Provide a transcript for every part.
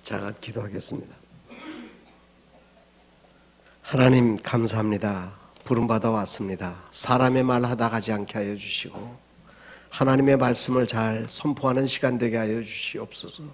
자, 기도하겠습니다. 하나님 감사합니다. 부름받아 왔습니다. 사람의 말 하다 가지 않게 하여 주시고 하나님의 말씀을 잘 선포하는 시간 되게 하여 주시옵소서.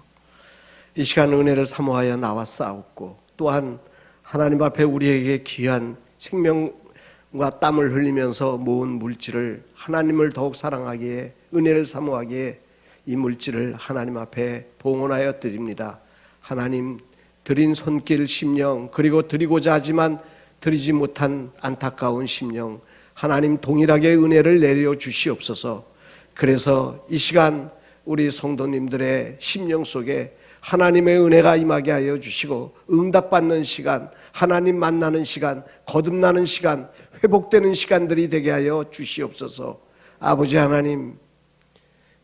이 시간 은혜를 사모하여 나와 싸웠고 또한 하나님 앞에 우리에게 귀한 생명과 땀을 흘리면서 모은 물질을 하나님을 더욱 사랑하기에 은혜를 사모하기에 이 물질을 하나님 앞에 봉헌하여 드립니다. 하나님 드린 손길 심령 그리고 드리고자 하지만 드리지 못한 안타까운 심령 하나님 동일하게 은혜를 내려 주시옵소서. 그래서 이 시간 우리 성도님들의 심령 속에 하나님의 은혜가 임하게 하여 주시고 응답받는 시간, 하나님 만나는 시간, 거듭나는 시간, 회복되는 시간들이 되게 하여 주시옵소서. 아버지 하나님,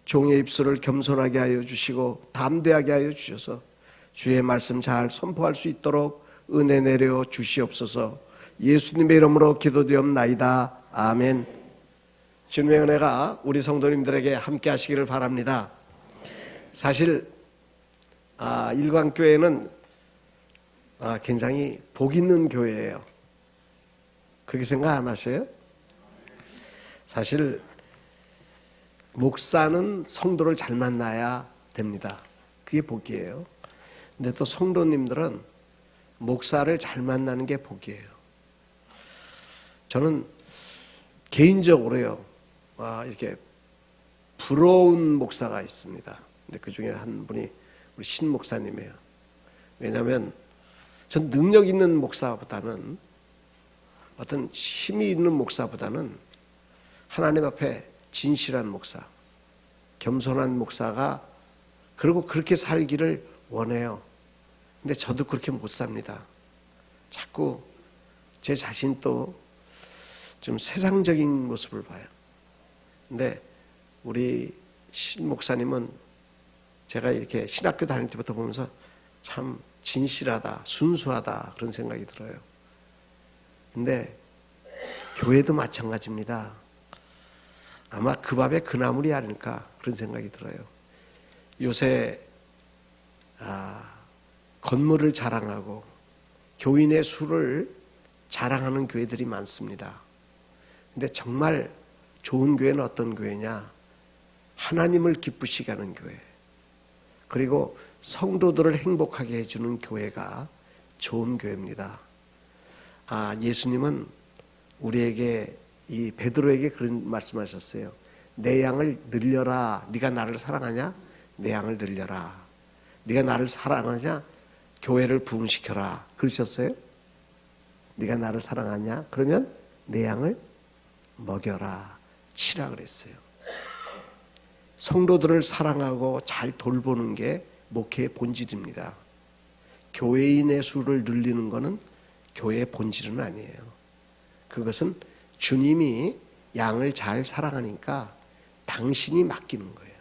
종의 입술을 겸손하게 하여 주시고 담대하게 하여 주셔서 주의 말씀 잘 선포할 수 있도록 은혜 내려 주시옵소서. 예수님의 이름으로 기도드리옵나이다. 아멘. 주님의 은혜가 우리 성도님들에게 함께 하시기를 바랍니다. 사실 일광교회는 굉장히 복 있는 교회예요. 그렇게 생각 안 하세요? 사실 목사는 성도를 잘 만나야 됩니다. 그게 복이에요. 근데 또 성도님들은 목사를 잘 만나는 게 복이에요. 저는 개인적으로요, 이렇게 부러운 목사가 있습니다. 근데 그 중에 한 분이 우리 신 목사님이에요. 왜냐하면 전 능력 있는 목사보다는 어떤 힘이 있는 목사보다는 하나님 앞에 진실한 목사, 겸손한 목사가 그리고 그렇게 살기를 원해요. 근데 저도 그렇게 못 삽니다. 자꾸 제 자신 또 좀 세상적인 모습을 봐요. 근데 우리 신 목사님은 제가 이렇게 신학교 다닐 때부터 보면서 참 진실하다, 순수하다 그런 생각이 들어요. 근데 교회도 마찬가지입니다. 아마 그 밥에 그 나물이 아닐까 그런 생각이 들어요. 요새 건물을 자랑하고 교인의 수를 자랑하는 교회들이 많습니다. 근데 정말 좋은 교회는 어떤 교회냐? 하나님을 기쁘시게 하는 교회, 그리고 성도들을 행복하게 해주는 교회가 좋은 교회입니다. 예수님은 우리에게 이 베드로에게 그런 말씀하셨어요. 내 양을 늘려라. 네가 나를 사랑하냐? 내 양을 늘려라. 네가 나를 사랑하냐? 교회를 부흥시켜라. 그러셨어요? 네가 나를 사랑하냐? 그러면 내 양을 먹여라. 치라 그랬어요. 성도들을 사랑하고 잘 돌보는 게 목회의 본질입니다. 교회인의 수를 늘리는 것은 교회의 본질은 아니에요. 그것은 주님이 양을 잘 사랑하니까 당신이 맡기는 거예요.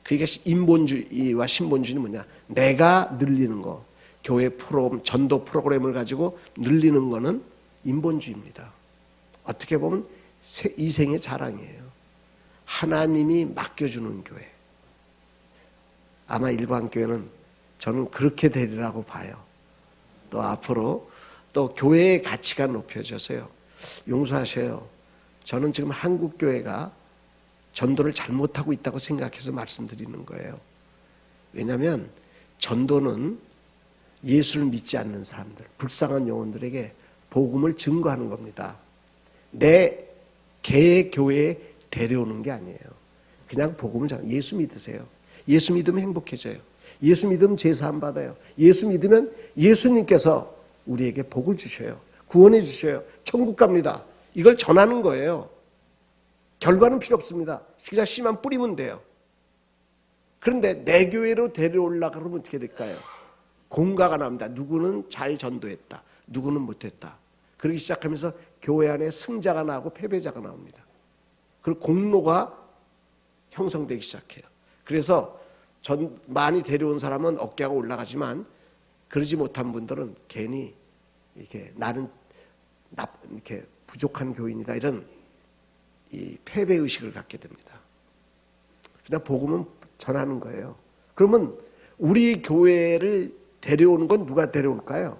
그게 인본주의와 신본주의는 뭐냐? 내가 늘리는 거, 교회 프로그램, 전도 프로그램을 가지고 늘리는 거는 인본주의입니다. 어떻게 보면 이생의 자랑이에요. 하나님이 맡겨주는 교회. 아마 일반교회는 저는 그렇게 되리라고 봐요. 또 앞으로 또 교회의 가치가 높여져서요. 용서하셔요. 저는 지금 한국교회가 전도를 잘못하고 있다고 생각해서 말씀드리는 거예요. 왜냐하면 전도는 예수를 믿지 않는 사람들, 불쌍한 영혼들에게 복음을 증거하는 겁니다. 내 개의 교회에 데려오는 게 아니에요. 그냥 복음을 예수 믿으세요. 예수 믿으면 행복해져요. 예수 믿으면 제사함 받아요. 예수 믿으면 예수님께서 우리에게 복을 주셔요. 구원해 주셔요. 천국 갑니다. 이걸 전하는 거예요. 결과는 필요 없습니다. 그냥 씨만 뿌리면 돼요. 그런데 내 교회로 데려오려고 그러면 어떻게 될까요? 공가가 납니다. 누구는 잘 전도했다. 누구는 못했다. 그러기 시작하면서 교회 안에 승자가 나고 패배자가 나옵니다. 그리고 공로가 형성되기 시작해요. 그래서 많이 데려온 사람은 어깨가 올라가지만 그러지 못한 분들은 괜히 이렇게 나는 이렇게 부족한 교인이다 이런 이 패배 의식을 갖게 됩니다. 그냥 복음은 전하는 거예요. 그러면 우리 교회를 데려오는 건 누가 데려올까요?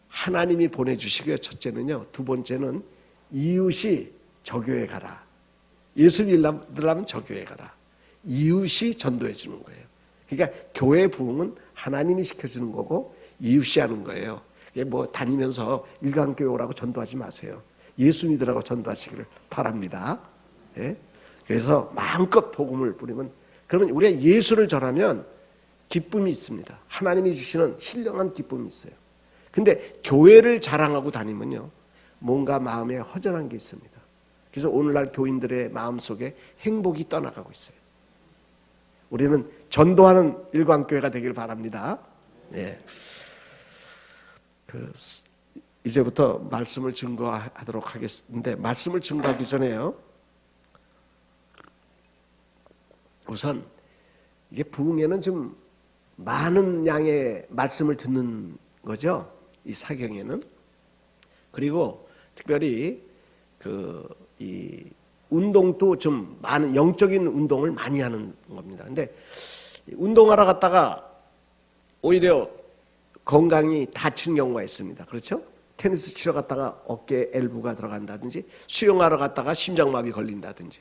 하나님이 보내주시고요. 첫째는요. 두 번째는 이웃이 저 교회 가라. 예수 믿으려면 저 교회 가라. 이웃이 전도해 주는 거예요. 그러니까 교회 부흥은 하나님이 시켜주는 거고 이웃이 하는 거예요. 뭐 다니면서 일강교회 오라고 전도하지 마세요. 예수 믿으라고 전도하시기를 바랍니다. 예? 그래서 마음껏 복음을 뿌리면, 그러면 우리가 예수를 전하면 기쁨이 있습니다. 하나님이 주시는 신령한 기쁨이 있어요. 근데 교회를 자랑하고 다니면요, 뭔가 마음에 허전한 게 있습니다. 그래서 오늘날 교인들의 마음속에 행복이 떠나가고 있어요. 우리는 전도하는 일광교회가 되길 바랍니다. 예. 이제부터 말씀을 증거하도록 하겠는데, 말씀을 증거하기 전에요, 우선 이게 부흥회는 좀 많은 양의 말씀을 듣는 거죠. 이 사경에는. 그리고 특별히 이 운동도 좀 많은 영적인 운동을 많이 하는 겁니다. 근데 운동하러 갔다가 오히려 건강이 다치는 경우가 있습니다. 그렇죠? 테니스 치러 갔다가 어깨에 엘보가 들어간다든지, 수영하러 갔다가 심장마비 걸린다든지,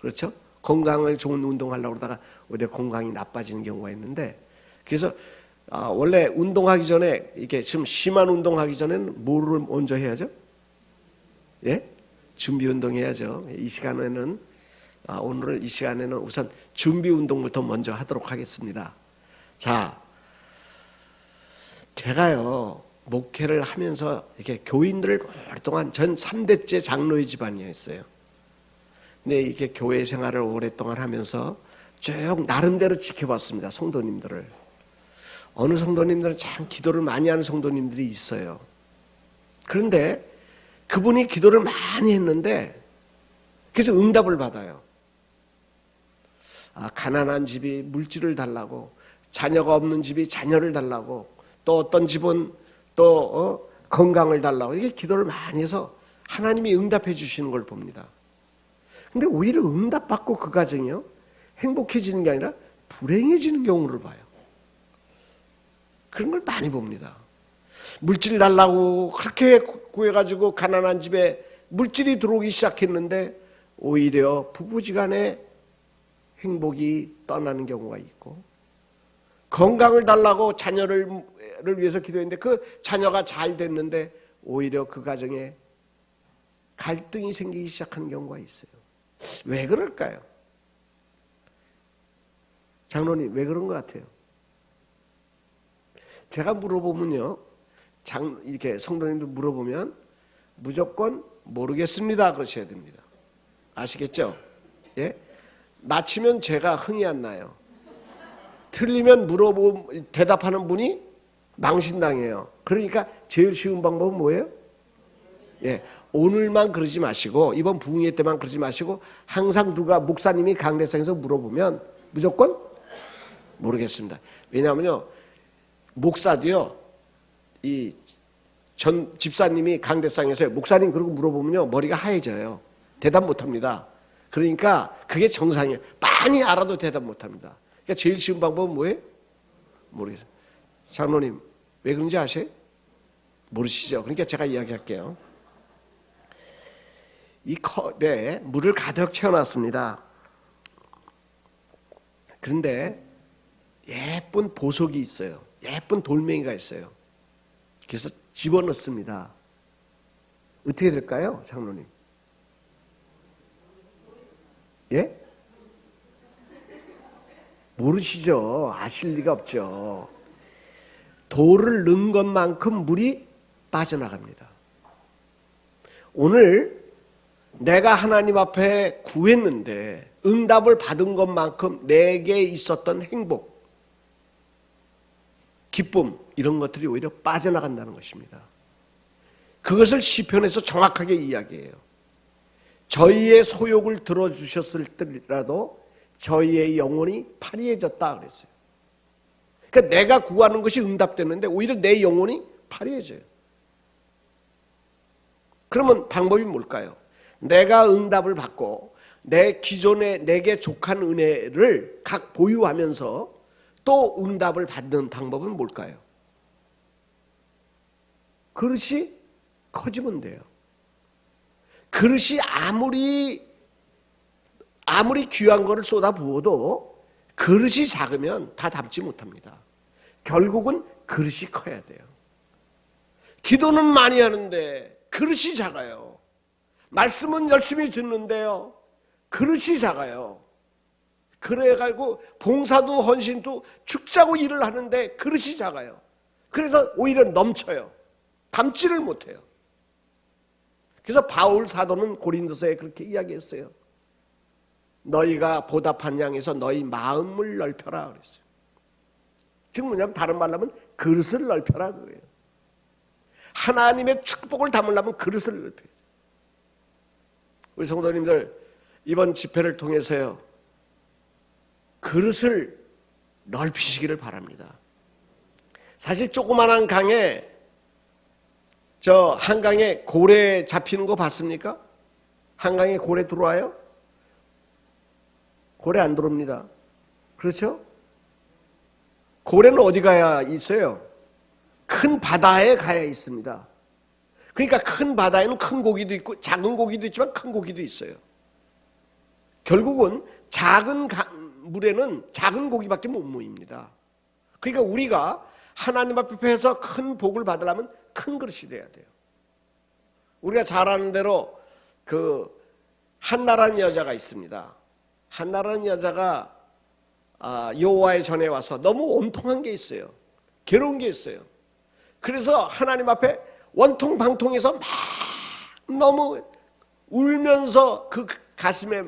그렇죠? 건강을 좋은 운동하려고 그러다가 오히려 건강이 나빠지는 경우가 있는데, 그래서 원래 운동하기 전에, 이게 좀 심한 운동하기 전에는 뭐를 먼저 해야죠? 예? 준비 운동해야죠. 이 시간에는, 오늘 이 시간에는 우선 준비 운동부터 먼저 하도록 하겠습니다. 자, 제가요, 목회를 하면서 이렇게 교인들을 오랫동안, 전 3대째 장로의 집안이었어요. 근데 이렇게 교회 생활을 오랫동안 하면서 쭉 나름대로 지켜봤습니다. 성도님들을. 어느 성도님들은 참 기도를 많이 하는 성도님들이 있어요. 그런데 그분이 기도를 많이 했는데, 그래서 응답을 받아요. 가난한 집이 물질을 달라고, 자녀가 없는 집이 자녀를 달라고, 또 어떤 집은 또 건강을 달라고, 이게 기도를 많이 해서 하나님이 응답해 주시는 걸 봅니다. 근데 오히려 응답받고 그 가정이요, 행복해지는 게 아니라 불행해지는 경우를 봐요. 그런 걸 많이 봅니다. 물질 달라고 그렇게 구해가지고 가난한 집에 물질이 들어오기 시작했는데 오히려 부부지간에 행복이 떠나는 경우가 있고, 건강을 달라고 자녀를 위해서 기도했는데 그 자녀가 잘 됐는데 오히려 그 가정에 갈등이 생기기 시작하는 경우가 있어요. 왜 그럴까요? 장로님, 왜 그런 것 같아요? 제가 물어보면요, 이렇게 성도님들 물어보면 무조건 모르겠습니다 그러셔야 됩니다. 아시겠죠? 예? 맞히면 제가 흥이 안 나요. 틀리면 대답하는 분이 망신당해요. 그러니까 제일 쉬운 방법은 뭐예요? 예, 오늘만 그러지 마시고, 이번 부흥회 때만 그러지 마시고, 항상 누가 목사님이 강대상에서 물어보면 무조건 모르겠습니다. 왜냐하면요, 목사도요, 이 전 집사님이 강대상에서 목사님 그러고 물어보면요, 머리가 하얘져요. 대답 못합니다. 그러니까 그게 정상이에요. 많이 알아도 대답 못합니다. 그러니까 제일 쉬운 방법은 뭐예요? 모르겠어요. 장로님, 왜 그런지 아세요? 모르시죠? 그러니까 제가 이야기할게요. 이 컵에 물을 가득 채워놨습니다. 그런데 예쁜 보석이 있어요. 예쁜 돌멩이가 있어요. 그래서 집어넣습니다. 어떻게 될까요, 장로님? 예? 모르시죠? 아실 리가 없죠. 돌을 넣은 것만큼 물이 빠져나갑니다. 오늘 내가 하나님 앞에 구했는데 응답을 받은 것만큼 내게 있었던 행복, 기쁨, 이런 것들이 오히려 빠져나간다는 것입니다. 그것을 시편에서 정확하게 이야기해요. 저희의 소욕을 들어주셨을 때라도 저희의 영혼이 파리해졌다 그랬어요. 그러니까 내가 구하는 것이 응답되는데 오히려 내 영혼이 파리해져요. 그러면 방법이 뭘까요? 내가 응답을 받고 내 기존에 내게 족한 은혜를 각 보유하면서 또 응답을 받는 방법은 뭘까요? 그릇이 커지면 돼요. 그릇이 아무리 귀한 거를 쏟아 부어도 그릇이 작으면 다 담지 못합니다. 결국은 그릇이 커야 돼요. 기도는 많이 하는데 그릇이 작아요. 말씀은 열심히 듣는데요, 그릇이 작아요. 그래가지고 봉사도 헌신도 죽자고 일을 하는데 그릇이 작아요. 그래서 오히려 넘쳐요. 담지를 못해요. 그래서 바울 사도는 고린도서에 그렇게 이야기했어요. 너희가 보답한 양에서 너희 마음을 넓혀라 그랬어요. 즉 뭐냐면 다른 말로 하면 그릇을 넓혀라 그거예요. 하나님의 축복을 담으려면 그릇을 넓혀야죠. 우리 성도님들 이번 집회를 통해서요, 그릇을 넓히시기를 바랍니다. 사실 조그만한 강에, 저 한강에 고래 잡히는 거 봤습니까? 한강에 고래 들어와요? 고래 안 들어옵니다. 그렇죠? 고래는 어디 가야 있어요? 큰 바다에 가야 있습니다. 그러니까 큰 바다에는 큰 고기도 있고 작은 고기도 있지만 큰 고기도 있어요. 결국은 작은 물에는 작은 고기밖에 못 모입니다. 그러니까 우리가 하나님 앞에서 큰 복을 받으려면 큰 그릇이 돼야 돼요. 우리가 잘 아는 대로 그 한나라는 여자가 있습니다. 한나라는 여자가 여호와의 전에 와서 너무 원통한 게 있어요. 괴로운 게 있어요. 그래서 하나님 앞에 원통방통해서 막 너무 울면서 그 가슴에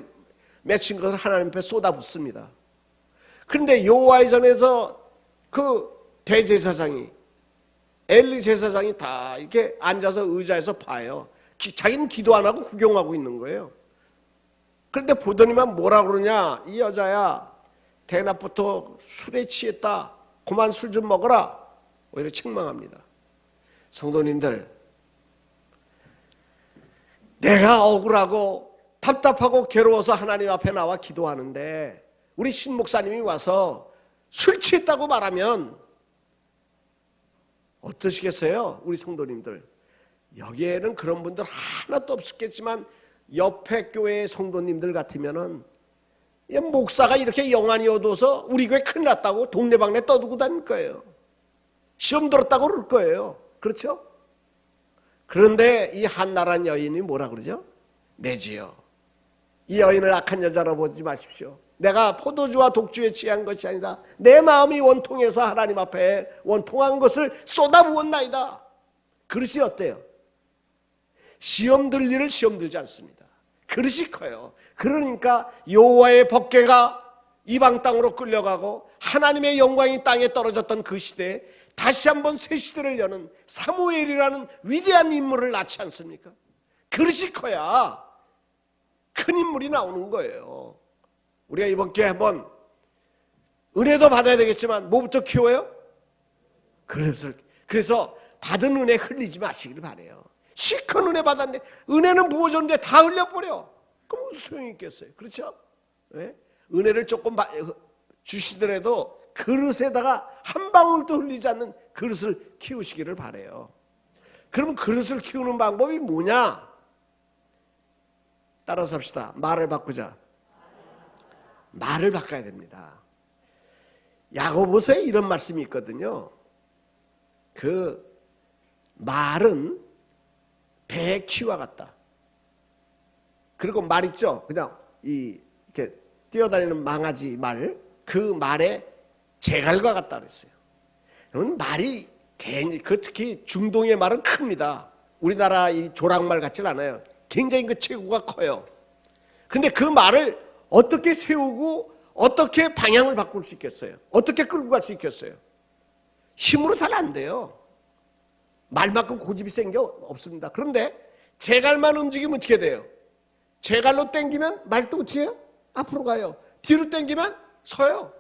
맺힌 것을 하나님 앞에 쏟아붓습니다. 그런데 여호와의 전에서 그 대제사장이, 엘리 제사장이 다 이렇게 앉아서 의자에서 봐요. 자기는 기도 안 하고 구경하고 있는 거예요. 그런데 보더니만 뭐라 그러냐, 이 여자야 대낮부터 술에 취했다, 그만 술 좀 먹어라, 오히려 책망합니다. 성도님들, 내가 억울하고 답답하고 괴로워서 하나님 앞에 나와 기도하는데 우리 신 목사님이 와서 술 취했다고 말하면 어떠시겠어요? 우리 성도님들, 여기에는 그런 분들 하나도 없었겠지만 옆에 교회의 성도님들 같으면은 목사가 이렇게 영안이 어두워서 우리 교회 큰일 났다고 동네방네 떠들고 다닐 거예요. 시험 들었다고 그럴 거예요. 그렇죠? 그런데 이 한나란 여인이 뭐라 그러죠? 내지요, 이 여인을 악한 여자로 보지 마십시오. 내가 포도주와 독주에 취한 것이 아니라 내 마음이 원통해서 하나님 앞에 원통한 것을 쏟아부었나이다. 그릇이 어때요? 시험 들 일을 시험 들지 않습니다. 그릇이 커요. 그러니까 여호와의 법궤가 이방 땅으로 끌려가고 하나님의 영광이 땅에 떨어졌던 그 시대에 다시 한번 새 시대를 여는 사무엘이라는 위대한 인물을 낳지 않습니까? 그릇이 커야 큰 인물이 나오는 거예요. 우리가 이번 기회에 한번 은혜도 받아야 되겠지만 뭐부터 키워요? 그래서 받은 은혜 흘리지 마시길 바라요. 실컷 은혜 받았는데 은혜는 부어줬는데 다 흘려버려. 그럼 무슨 소용이 있겠어요? 그렇죠? 네? 은혜를 조금 주시더라도 그릇에다가 한 방울도 흘리지 않는 그릇을 키우시기를 바라요. 그러면 그릇을 키우는 방법이 뭐냐? 따라서 합시다. 말을 바꾸자. 말을 바꿔야 됩니다. 야고보서에 이런 말씀이 있거든요. 그 말은 배의 키와 같다. 그리고 말 있죠? 그냥 이렇게 뛰어다니는 망아지 말, 그 말에 제갈과 같다 그랬어요. 여러분, 말이 특히 중동의 말은 큽니다. 우리나라 이 조랑말 같진 않아요. 굉장히 그 체구가 커요. 근데 그 말을 어떻게 세우고 어떻게 방향을 바꿀 수 있겠어요? 어떻게 끌고 갈 수 있겠어요? 힘으로 잘 안 돼요. 말만큼 고집이 센 게 없습니다. 그런데 제갈만 움직이면 어떻게 돼요? 제갈로 당기면 말도 어떻게 해요? 앞으로 가요. 뒤로 당기면 서요.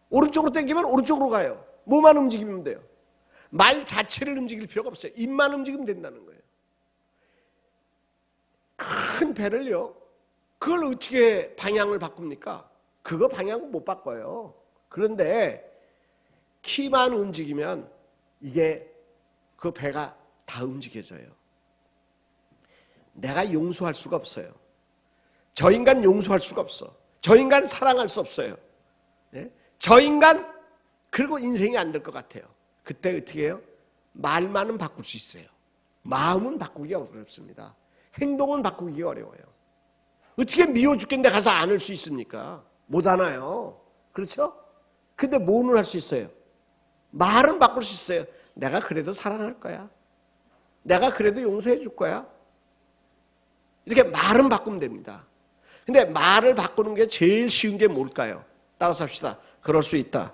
오른쪽으로 당기면 오른쪽으로 가요. 뭐만 움직이면 돼요. 말 자체를 움직일 필요가 없어요. 입만 움직이면 된다는 거예요. 큰 배를요, 그걸 어떻게 방향을 바꿉니까? 그거 방향은 못 바꿔요. 그런데 키만 움직이면 이게 그 배가 다 움직여져요. 내가 용서할 수가 없어요. 저 인간 용서할 수가 없어. 저 인간 사랑할 수 없어요. 네? 저 인간 그리고 인생이 안 될 것 같아요. 그때 어떻게 해요? 말만은 바꿀 수 있어요. 마음은 바꾸기가 어렵습니다. 행동은 바꾸기가 어려워요. 어떻게 미워 죽겠는데 가서 안을 수 있습니까? 못 안아요. 그렇죠? 근데 뭐는 할 수 있어요? 말은 바꿀 수 있어요. 내가 그래도 사랑할 거야. 내가 그래도 용서해 줄 거야. 이렇게 말은 바꾸면 됩니다. 근데 말을 바꾸는 게 제일 쉬운 게 뭘까요? 따라서 합시다. 그럴 수 있다.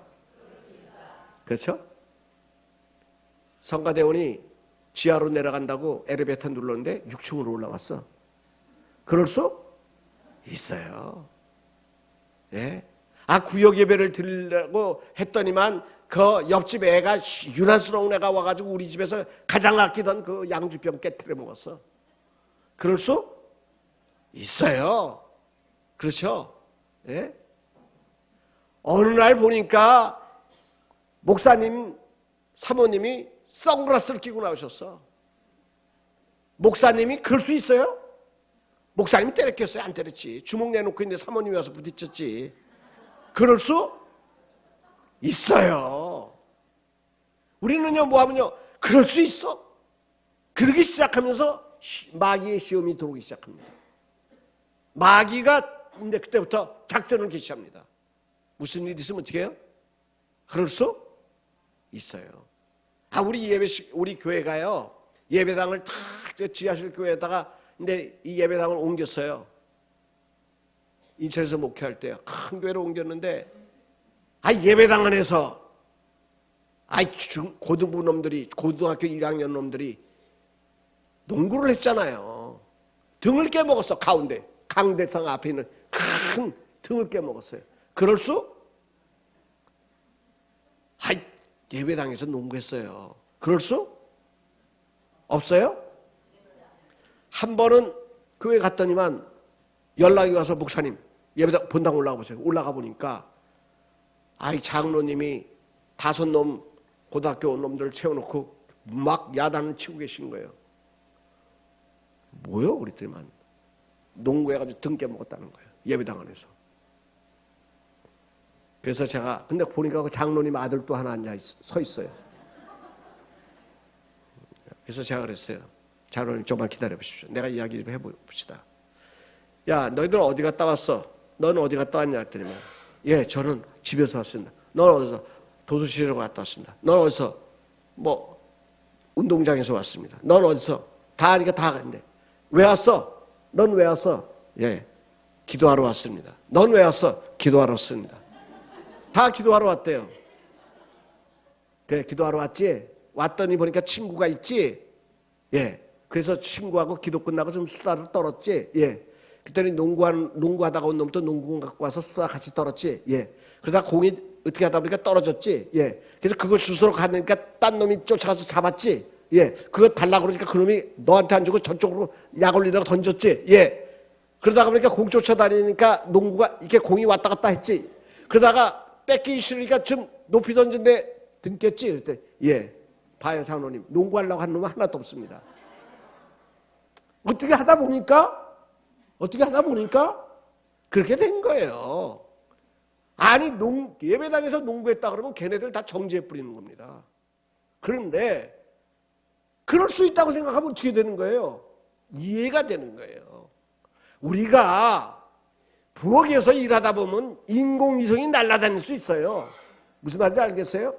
그렇죠? 성가대원이 지하로 내려간다고 엘리베이터 눌렀는데 6층으로 올라왔어. 그럴 수 있어요. 예? 구역 예배를 드리려고 했더니만 그 옆집 애가 유난스러운 애가 와가지고 우리 집에서 가장 아끼던 그 양주병 깨트려 먹었어. 그럴 수 있어요. 그렇죠? 예? 어느 날 보니까 목사님, 사모님이 선글라스를 끼고 나오셨어. 목사님이 그럴 수 있어요? 목사님이 때렸겠어요? 안 때렸지. 주먹 내놓고 있는데 사모님이 와서 부딪혔지. 그럴 수 있어요. 우리는요, 뭐하면요, 그럴 수 있어. 그러기 시작하면서 마귀의 시험이 들어오기 시작합니다. 마귀가 근데 그때부터 작전을 개시합니다. 무슨 일이 있으면 어떻게 해요? 그럴 수 있어요. 우리 교회가요, 예배당을 탁 지하실 교회에다가 근데 이 예배당을 옮겼어요. 인천에서 목회할 때 큰 교회로 옮겼는데 예배당 안에서 고등부 놈들이 고등학교 1학년 놈들이 농구를 했잖아요. 등을 깨먹었어. 가운데 강대상 앞에 있는 큰 등을 깨먹었어요. 그럴 수? 예배당에서 농구했어요. 그럴 수? 없어요? 한 번은 교회 갔더니만 연락이 와서 목사님 예배당 본당 올라가 보세요. 올라가 보니까 장로님이 5놈 고등학교 놈들을 채워놓고 막 야단을 치고 계신 거예요. 뭐요? 그랬더니만 농구해가지고 등 깨먹었다는 거예요. 예배당 안에서. 그래서 제가 근데 보니까 그 장로님 아들 또 하나 서 있어요. 그래서 제가 그랬어요. 장로님 좀만 기다려 보십시오. 내가 이야기 좀 해봅시다. 야, 너희들 어디 갔다 왔어? 너는 어디 갔다 왔냐 했더니만 예, 저는 집에서 왔습니다. 너는 어디서? 도서실에 갔다 왔습니다. 너는 어디서? 운동장에서 왔습니다. 너는 어디서? 다 하니까 다 갔는데 왜 왔어? 넌 왜 왔어? 예, 기도하러 왔습니다. 넌 왜 왔어? 기도하러 왔습니다. 다 기도하러 왔대요. 그래, 기도하러 왔지? 왔더니 보니까 친구가 있지? 예. 그래서 친구하고 기도 끝나고 좀 수다를 떨었지? 예. 그때는 농구하다가 온 놈도 농구공 갖고 와서 수다 같이 떨었지? 예. 그러다 공이 어떻게 하다 보니까 떨어졌지? 예. 그래서 그걸 주스러 가니까 딴 놈이 쫓아가서 잡았지? 예. 그거 달라고 그러니까 그놈이 너한테 안 주고 저쪽으로 약 올리다가 던졌지? 예. 그러다가 보니까 공 쫓아다니니까 농구가 이렇게 공이 왔다 갔다 했지? 그러다가 뺏기 싫으니까 좀 높이 던졌는데 등 깼지? 그랬더니 예. 봐요, 장로님. 농구하려고 한 놈은 하나도 없습니다. 어떻게 하다 보니까 그렇게 된 거예요. 예배당에서 농구했다 그러면 걔네들 다 정지해 뿌리는 겁니다. 그런데 그럴 수 있다고 생각하면 어떻게 되는 거예요? 이해가 되는 거예요. 우리가 부엌에서 일하다 보면 인공위성이 날아다닐 수 있어요. 무슨 말인지 알겠어요?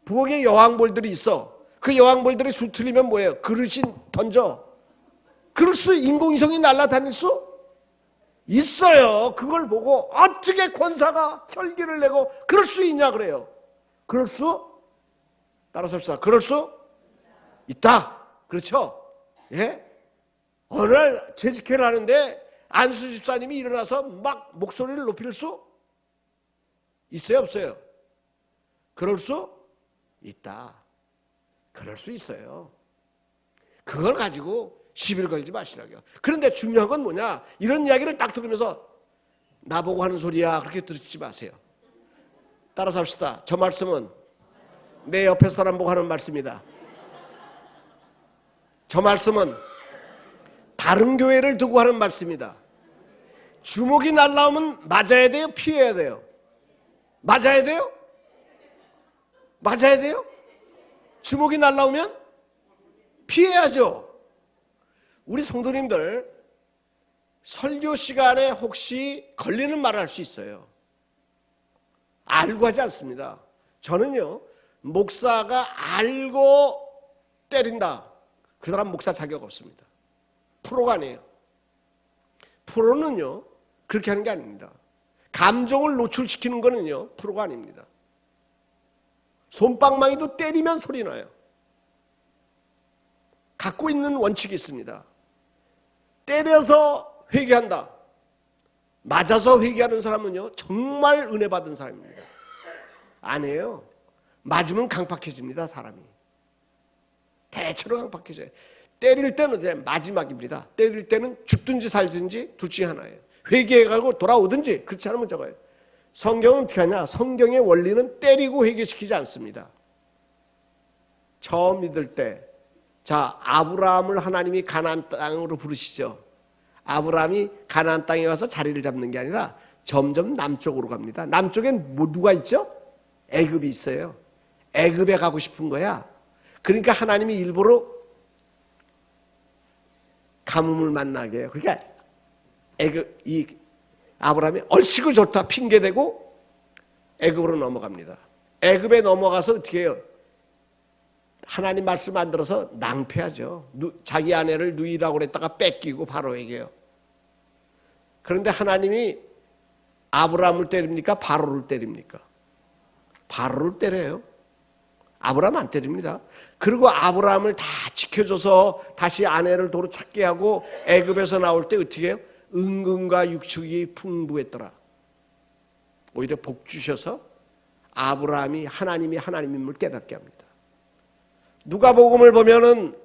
부엌에 여왕벌들이 있어. 그 여왕벌들이 수틀리면 뭐예요? 그릇이 던져. 그럴 수 인공위성이 날아다닐 수 있어요. 그걸 보고 어떻게 권사가 혈기를 내고 그럴 수 있냐 그래요. 따라서 합시다. 그럴 수 있다. 그렇죠? 예? 어느 날 재직회를 하는데 안수 집사님이 일어나서 막 목소리를 높일 수 있어요? 없어요? 그럴 수 있다. 그럴 수 있어요. 그걸 가지고 시비를 걸지 마시라고요. 그런데 중요한 건 뭐냐? 이런 이야기를 딱 들으면서 나보고 하는 소리야 그렇게 듣지 마세요. 따라서 합시다. 저 말씀은 내 옆에 사람 보고 하는 말씀이다. 저 말씀은 다른 교회를 두고 하는 말씀이다. 주먹이 날라오면 맞아야 돼요? 피해야 돼요? 맞아야 돼요? 맞아야 돼요? 주먹이 날라오면 피해야죠. 우리 성도님들 설교 시간에 혹시 걸리는 말을 할 수 있어요. 알고 하지 않습니다. 저는요, 목사가 알고 때린다, 그 사람 목사 자격 없습니다. 프로가 아니에요. 프로는요 그렇게 하는 게 아닙니다. 감정을 노출시키는 거는요 프로가 아닙니다. 솜방망이도 때리면 소리 나요. 갖고 있는 원칙이 있습니다. 때려서 회개한다, 맞아서 회개하는 사람은요 정말 은혜 받은 사람입니다. 아니에요. 맞으면 강팍해집니다. 사람이 대체로 강팍해져요. 때릴 때는 이제 마지막입니다. 때릴 때는 죽든지 살든지 둘 중에 하나예요. 회개해가고 돌아오든지, 그렇지 않으면 저거예요. 성경은 어떻게 하냐? 성경의 원리는 때리고 회개시키지 않습니다. 처음 믿을 때, 자, 아브라함을 하나님이 가나안 땅으로 부르시죠. 아브라함이 가나안 땅에 와서 자리를 잡는 게 아니라 점점 남쪽으로 갑니다. 남쪽엔 뭐 누가 있죠? 애굽이 있어요. 애굽에 가고 싶은 거야. 그러니까 하나님이 일부러 가뭄을 만나게 해요. 그러니까 이 아브라함이 얼씨구 좋다 핑계대고 애굽으로 넘어갑니다. 애굽에 넘어가서 어떻게 해요? 하나님 말씀 안 들어서 낭패하죠. 자기 아내를 누이라고 그랬다가 뺏기고 바로에게요. 그런데 하나님이 아브라함을 때립니까? 바로를 때립니까? 바로를 때려요. 아브라함 안 때립니다. 그리고 아브라함을 다 지켜줘서 다시 아내를 도로 찾게 하고 애굽에서 나올 때 어떻게 해요? 은근과 육축이 풍부했더라. 오히려 복 주셔서 아브라함이 하나님이 하나님임을 깨닫게 합니다. 누가복음을 보면은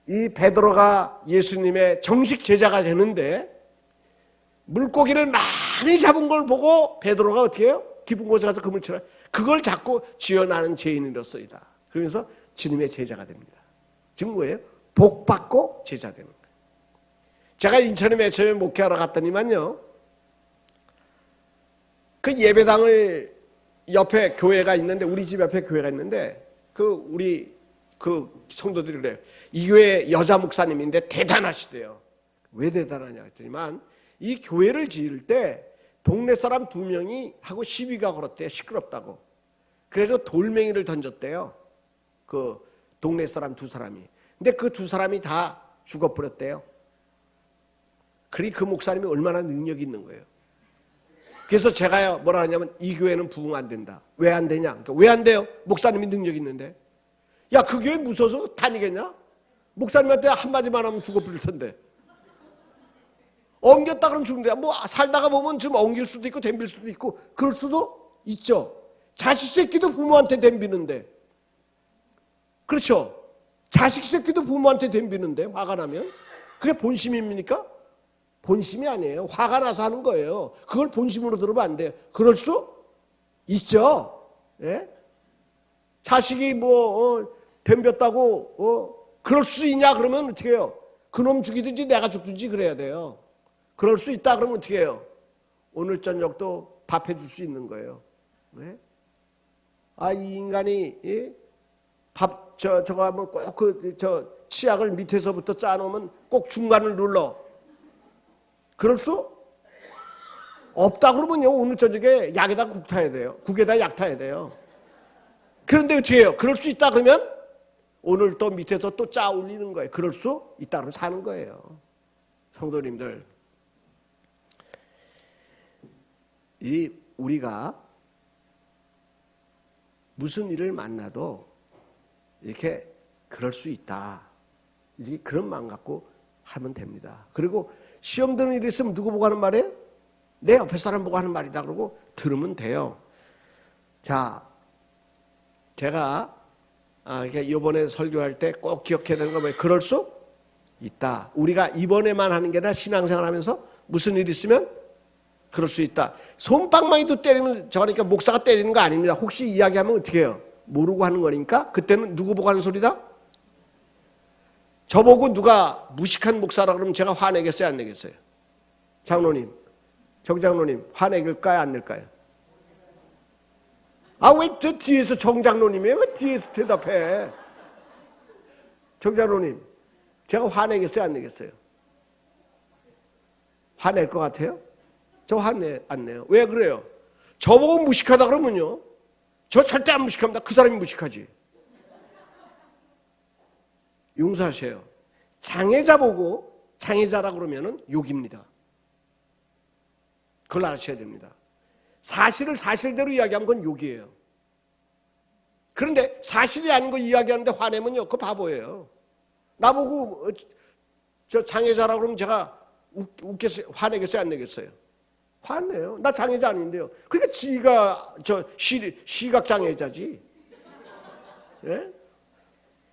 이 베드로가 예수님의 정식 제자가 되는데 물고기를 많이 잡은 걸 보고 베드로가 어떻게 해요? 깊은 곳에 가서 그물 쳐라. 그걸 잡고 지어나는 죄인으로서이다. 그러면서 주님의 제자가 됩니다. 지금 뭐예요? 복 받고 제자 되는 거예요. 제가 인천에 맨 처음에 목회하러 갔더니만요, 그 예배당을 옆에 교회가 있는데, 우리 집 옆에 교회가 있는데, 우리 성도들이 그래요. 이 교회 여자 목사님인데 대단하시대요. 왜 대단하냐 했더니만, 이 교회를 지을 때 동네 사람 2명이 하고 시비가 걸었대요. 시끄럽다고. 그래서 돌멩이를 던졌대요. 그 동네 사람 2사람이. 근데 그 2사람이 다 죽어버렸대요. 그러니 그 목사님이 얼마나 능력이 있는 거예요. 그래서 제가요 뭐라 하냐면, 이 교회는 부흥 안 된다. 왜 안 되냐? 그러니까 왜 안 돼요? 목사님이 능력이 있는데. 야, 그 교회 무서워서 다니겠냐? 목사님한테 한마디만 하면 죽어버릴 텐데. 엉겼다 그러면 죽는데, 뭐 살다가 보면 지금 엉길 수도 있고 덤빌 수도 있고 그럴 수도 있죠. 자식 새끼도 부모한테 덤비는데. 그렇죠? 자식 새끼도 부모한테 덤비는데 화가 나면. 그게 본심입니까? 본심이 아니에요. 화가 나서 하는 거예요. 그걸 본심으로 들으면 안 돼요. 그럴 수 있죠. 예? 자식이 덤볐다고 그럴 수 있냐 그러면 어떻게 해요? 그놈 죽이든지 내가 죽든지 그래야 돼요. 그럴 수 있다 그러면 어떻게 해요? 오늘 저녁도 밥 해줄 수 있는 거예요. 네? 아, 이 인간이 저거 하면 꼭 치약을 밑에서부터 짜놓으면 꼭 중간을 눌러. 그럴 수 없다 그러면요, 오늘 저녁에 약에다 국 타야 돼요. 국에다 약 타야 돼요. 그런데 어떻게 해요? 그럴 수 있다 그러면 오늘 또 밑에서 또 짜 올리는 거예요. 그럴 수 있다 그러면 사는 거예요. 성도님들, 우리가 무슨 일을 만나도 이렇게 그럴 수 있다, 이렇게 그런 마음 갖고 하면 됩니다. 그리고 시험 드는 일이 있으면 누구 보고 하는 말이에요? 내 옆에 사람 보고 하는 말이다 그러고 들으면 돼요. 자, 제가 이번에 설교할 때 꼭 기억해야 되는 건 뭐예요? 그럴 수 있다. 우리가 이번에만 하는 게 아니라 신앙생활 하면서 무슨 일이 있으면 그럴 수 있다. 솜방망이도 때리면, 저러니까 목사가 때리는 거 아닙니다. 혹시 이야기하면 어떻게 해요? 모르고 하는 거니까 그때는 누구 보고 하는 소리다? 저보고 누가 무식한 목사라 그러면 제가 화내겠어요, 안 내겠어요? 장로님, 정장로님 화내길까요, 안 낼까요? 아, 왜 저 뒤에서 정장로님이에요? 왜 뒤에서 대답해? 정장로님, 제가 화내겠어요, 안 내겠어요? 화낼 것 같아요? 저 안 내요. 왜 그래요? 저보고 무식하다 그러면요, 저 절대 안 무식합니다. 그 사람이 무식하지. 용서하세요. 장애자 보고 장애자라 그러면은 욕입니다. 그걸 아셔야 됩니다. 사실을 사실대로 이야기하면 그건 욕이에요. 그런데 사실이 아닌 거 이야기하는데 화내면요, 그거 바보예요. 나보고 저 장애자라 그러면 제가 웃겠어요? 화내겠어요? 안 내겠어요? 화내요. 나 장애자 아닌데요. 그러니까 지가 저 시각장애자지. 예?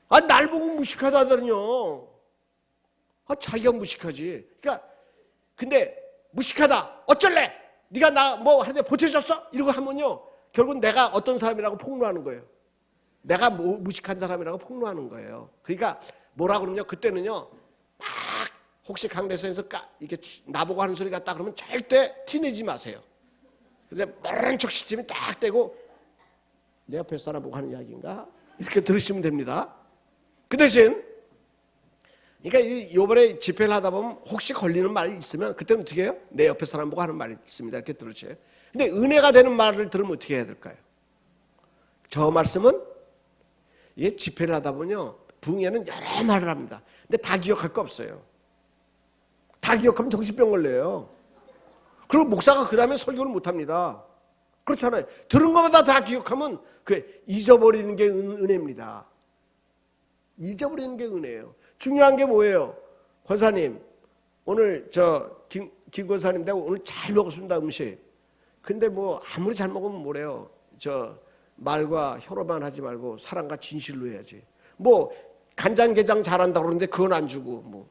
아, 날 보고 무식하다더니요. 아, 자기가 무식하지. 그러니까 근데 무식하다. 어쩔래? 네가 나 뭐 하는데 보태줬어? 이러고 하면요, 결국 내가 어떤 사람이라고 폭로하는 거예요. 내가 무식한 사람이라고 폭로하는 거예요. 그러니까 뭐라 그러면요, 그때는요, 딱 혹시 강대선에서 이렇게 나보고 하는 소리 같다 그러면 절대 티내지 마세요. 근데 모른 척 시침이 딱 떼고 내 옆에 사람 보고 하는 이야기인가? 이렇게 들으시면 됩니다. 그 대신 그러니까 이번에 집회를 하다 보면 혹시 걸리는 말이 있으면 그때는 어떻게 해요? 내 옆에 사람 보고 하는 말이 있습니다. 이렇게 들으셔요. 근데 은혜가 되는 말을 들으면 어떻게 해야 될까요? 저 말씀은 이게 집회를 하다 보면요, 부흥회는 여러 말을 합니다. 근데 다 기억할 거 없어요. 다 기억하면 정신병 걸려요. 그리고 목사가 그 다음에 설교를 못합니다. 그렇잖아요. 들은 것마다 다 기억하면 그 잊어버리는 게 은혜입니다. 잊어버리는 게 은혜예요. 중요한 게 뭐예요? 권사님, 오늘 김 권사님 내가 오늘 잘 먹었습니다, 음식. 근데 뭐 아무리 잘 먹으면 뭐래요? 말과 혀로만 하지 말고 사랑과 진실로 해야지. 뭐 간장게장 잘한다고 그러는데 그건 안 주고 뭐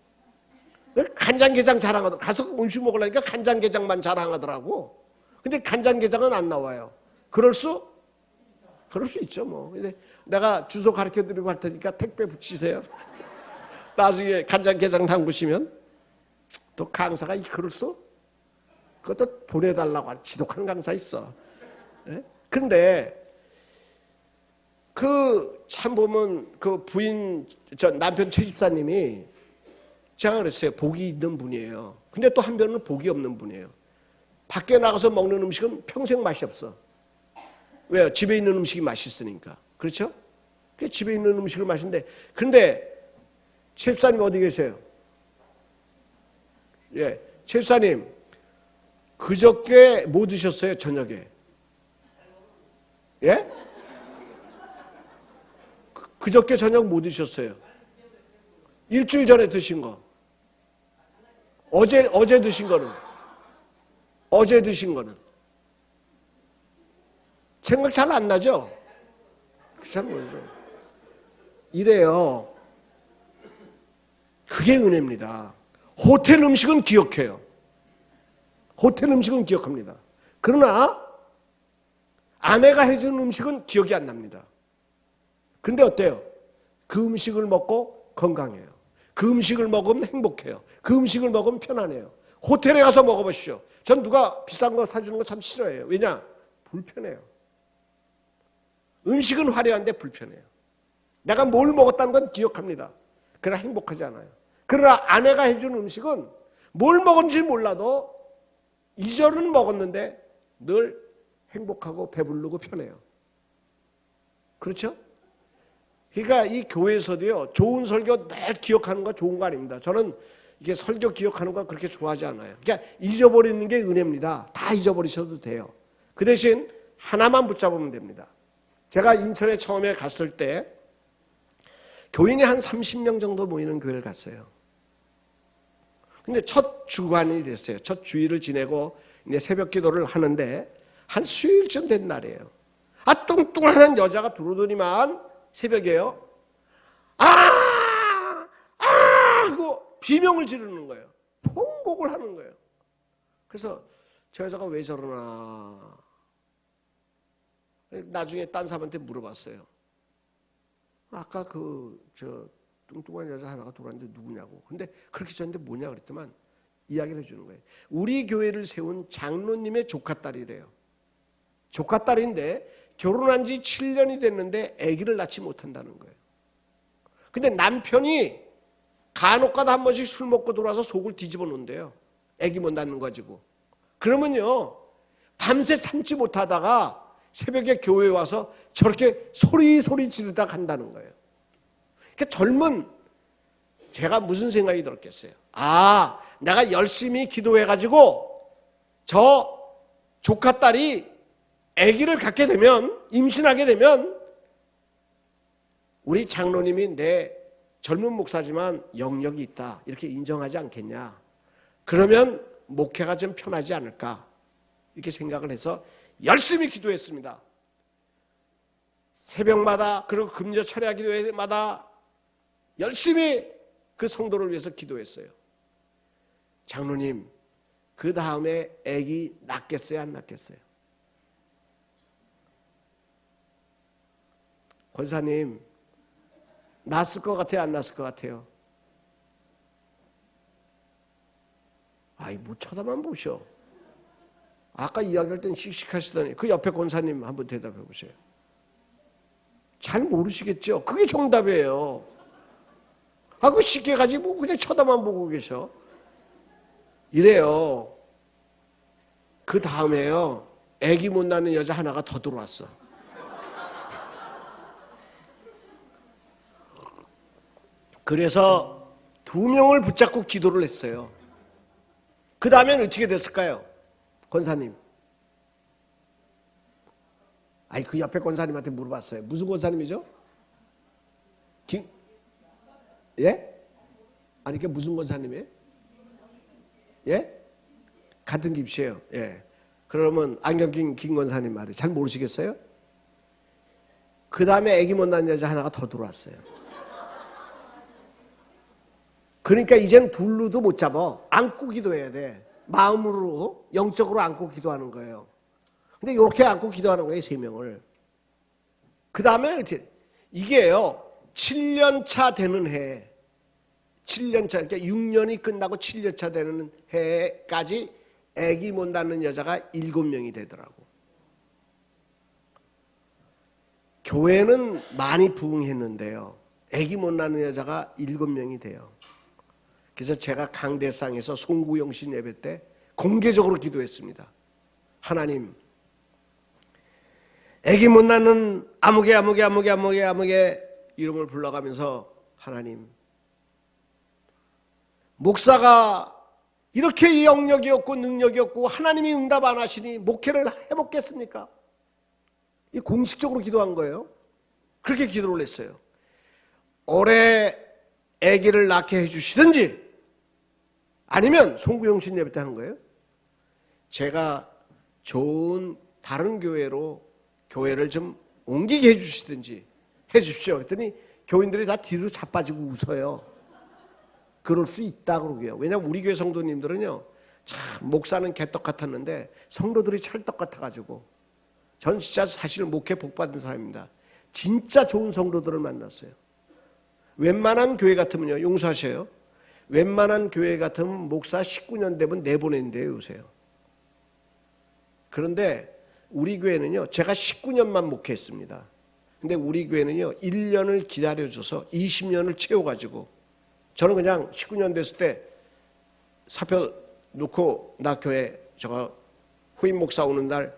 간장게장 자랑하더라고. 가서 음식 먹으려니까 간장게장만 자랑하더라고. 근데 간장게장은 안 나와요. 그럴 수 있죠 뭐. 근데 내가 주소 가르쳐드리고 할 테니까 택배 붙이세요. 나중에 간장게장 담그시면 또 강사가 그럴 수? 그것도 보내달라고 하는 지독한 강사 있어. 예? 근데 참 보면 부인 남편 최 집사님이 제가 그랬어요. 복이 있는 분이에요. 근데 또 한편은 복이 없는 분이에요. 밖에 나가서 먹는 음식은 평생 맛이 없어. 왜요? 집에 있는 음식이 맛있으니까. 그렇죠? 집에 있는 음식을 맛있는데, 근데 최 집사님 어디 계세요? 예, 최 집사님 그저께 뭐 드셨어요? 저녁에? 예? 그저께 저녁 뭐 드셨어요? 일주일 전에 드신 거. 어제 드신 거는? 어제 드신 거는? 생각 잘 안 나죠? 잘 모르죠. 이래요. 그게 은혜입니다. 호텔 음식은 기억해요. 호텔 음식은 기억합니다. 그러나 아내가 해준 음식은 기억이 안 납니다. 근데 어때요? 그 음식을 먹고 건강해요. 그 음식을 먹으면 행복해요. 그 음식을 먹으면 편안해요. 호텔에 가서 먹어보시죠. 전 누가 비싼 거 사주는 거 참 싫어해요. 왜냐? 불편해요. 음식은 화려한데 불편해요. 내가 뭘 먹었다는 건 기억합니다. 그러나 행복하지 않아요. 그러나 아내가 해준 음식은 뭘 먹은지 몰라도 이절은 먹었는데 늘 행복하고 배부르고 편해요. 그렇죠? 그러니까 이 교회에서도요, 좋은 설교 늘 기억하는 거 좋은 거 아닙니다. 저는 이게 설교 기억하는 거 그렇게 좋아하지 않아요. 그러니까 잊어버리는 게 은혜입니다. 다 잊어버리셔도 돼요. 그 대신 하나만 붙잡으면 됩니다. 제가 인천에 처음에 갔을 때 교인이 한 30명 정도 모이는 교회를 갔어요. 근데 첫 주간이 됐어요. 첫 주일을 지내고 이제 새벽 기도를 하는데 한 수요일쯤 된 날이에요. 뚱뚱한 여자가 들어오더니만 새벽에요. 하고 비명을 지르는 거예요. 통곡을 하는 거예요. 그래서 저 여자가 왜 저러나. 나중에 딴 사람한테 물어봤어요. 아까 저 뚱뚱한 여자 하나가 들어왔는데 누구냐고. 근데 그렇게 졌는데 뭐냐 그랬더만 이야기를 해주는 거예요. 우리 교회를 세운 장로님의 조카딸이래요. 조카딸인데 결혼한 지 7년이 됐는데 아기를 낳지 못한다는 거예요. 근데 남편이 간혹가다 한 번씩 술 먹고 들어와서 속을 뒤집어 놓는데요. 아기 못 낳는 거 가지고. 그러면요, 밤새 참지 못하다가 새벽에 교회에 와서 저렇게 소리 지르다 간다는 거예요. 그러니까 젊은 제가 무슨 생각이 들었겠어요. 아, 내가 열심히 기도해가지고 저 조카딸이 아기를 갖게 되면, 임신하게 되면 우리 장로님이 내 젊은 목사지만 영역이 있다 이렇게 인정하지 않겠냐. 그러면 목회가 좀 편하지 않을까 이렇게 생각을 해서 열심히 기도했습니다. 새벽마다 그리고 금요 철야 기도회마다 열심히 그 성도를 위해서 기도했어요. 장로님, 그 다음에 아기 낳겠어요, 안 낳겠어요? 권사님, 낳았을 것 같아요, 안 낳았을 것 같아요? 아이, 뭐 쳐다만 보셔. 아까 이야기할 땐 씩씩하시더니 그 옆에 권사님 한번 대답해 보세요. 잘 모르시겠죠? 그게 정답이에요. 아, 그 쉽게 가지고 뭐 그냥 쳐다만 보고 계셔. 이래요. 그 다음에요, 아기 못 낳는 여자 하나가 더 들어왔어. 그래서 2명을 붙잡고 기도를 했어요. 그 다음엔 어떻게 됐을까요? 권사님. 아니, 그 옆에 권사님한테 물어봤어요. 무슨 권사님이죠? 예? 아니, 그게 무슨 권사님이에요? 예? 같은 김씨예요. 예. 그러면 안경 낀 권사님 말이 잘 모르시겠어요? 그 다음에 아기 못 낳은 여자 하나가 더 들어왔어요. 그러니까 이제는 둘로도 못 잡아. 안고 기도해야 돼. 마음으로, 영적으로 안고 기도하는 거예요. 근데 이렇게 안고 기도하는 거예요, 3명을. 그 다음에 이게요, 7년차 되는 해, 7년차, 그러니까 6년이 끝나고 7년차 되는 해까지 아기 못 낳는 여자가 7명이 되더라고. 교회는 많이 부흥했는데요, 아기 못 낳는 여자가 7명이 돼요. 그래서 제가 강대상에서 송구영신 예배 때 공개적으로 기도했습니다. 하나님, 아기 못 낳는 아무개 이름을 불러가면서, 하나님, 목사가 이렇게 영역이 없고 능력이 없고 하나님이 응답 안 하시니 목회를 해먹겠습니까? 이 공식적으로 기도한 거예요. 그렇게 기도를 했어요. 올해 아기를 낳게 해주시든지 아니면 송구영신 예배 때 하는 거예요. 제가 좋은 다른 교회를 좀 옮기게 해주시든지 해주십시오. 그랬더니 교인들이 다 뒤로 자빠지고 웃어요. 그럴 수 있다 그러고요. 왜냐하면 우리 교회 성도님들은요, 참 목사는 개떡 같았는데 성도들이 찰떡 같아가지고, 전 진짜 사실 목회 복 받은 사람입니다. 진짜 좋은 성도들을 만났어요. 웬만한 교회 같으면요, 용서하셔요, 웬만한 교회 같으면 목사 19년 되면 내보낸대요, 요새요. 그런데 우리 교회는요, 제가 19년만 목회했습니다. 근데 우리 교회는요, 1년을 기다려줘서 20년을 채워가지고, 저는 그냥 19년 됐을 때 사표 놓고 나 교회 제가 후임 목사 오는 날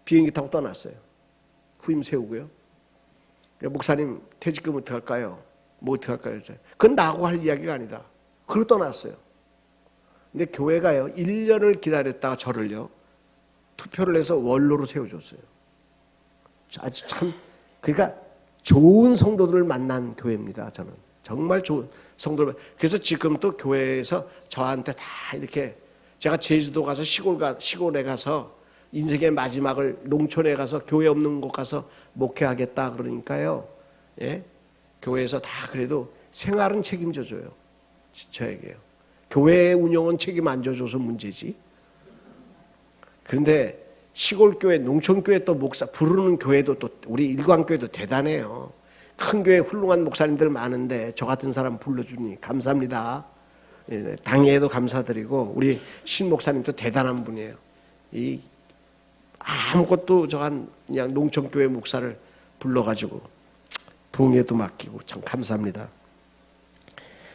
비행기 타고 떠났어요. 후임 세우고요. 목사님 퇴직금 어떻게 할까요? 뭐 어떻게 할까요? 그건 나하고 할 이야기가 아니다. 그러고 떠났어요. 근데 교회가요, 1년을 기다렸다가 저를요, 투표를 해서 원로로 세워줬어요. 아주 참, 그러니까 좋은 성도들을 만난 교회입니다. 저는 정말 좋은 성도들. 그래서 지금 또 교회에서 저한테 다 이렇게, 제가 제주도 가서 시골에 가서 인생의 마지막을 농촌에 가서 교회 없는 곳 가서 목회하겠다 그러니까요, 예? 교회에서 다 그래도 생활은 책임져 줘요. 저에게요. 교회 운영은 책임 안 져줘서 문제지. 그런데 시골교회, 농촌교회 또 목사 부르는 교회도 또 우리 일광교회도 대단해요. 큰 교회 훌륭한 목사님들 많은데 저 같은 사람 불러주니 감사합니다. 당회에도 감사드리고 우리 신 목사님도 대단한 분이에요. 이 아무것도 저한 그냥 농촌교회 목사를 불러가지고 부흥회도 맡기고 참 감사합니다.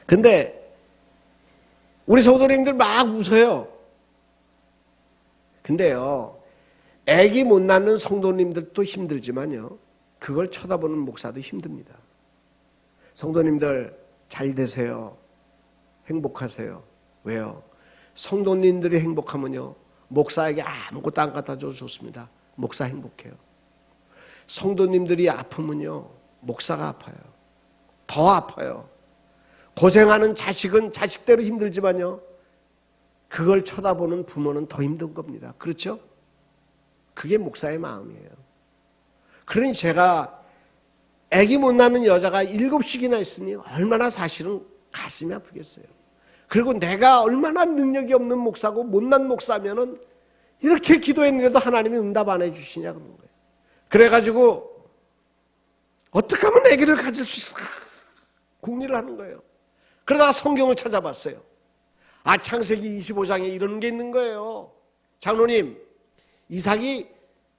근데 우리 성도님들 막 웃어요. 근데요, 애기 못 낳는 성도님들도 힘들지만요, 그걸 쳐다보는 목사도 힘듭니다. 성도님들 잘 되세요. 행복하세요. 왜요? 성도님들이 행복하면요, 목사에게 아무것도 안 갖다 줘도 좋습니다. 목사 행복해요. 성도님들이 아프면요, 목사가 아파요. 더 아파요. 고생하는 자식은 자식대로 힘들지만요, 그걸 쳐다보는 부모는 더 힘든 겁니다. 그렇죠? 그게 목사의 마음이에요. 그러니 제가 아기 못 낳는 여자가 7씩이나 있으니 얼마나 사실은 가슴이 아프겠어요. 그리고 내가 얼마나 능력이 없는 목사고 못난 목사면은 이렇게 기도했는데도 하나님이 응답 안 해주시냐 그런 거예요. 그래가지고 어떻게 하면 아기를 가질 수 있을까 궁리를 하는 거예요. 그러다가 성경을 찾아봤어요. 창세기 25장에 이런 게 있는 거예요. 장로님, 이삭이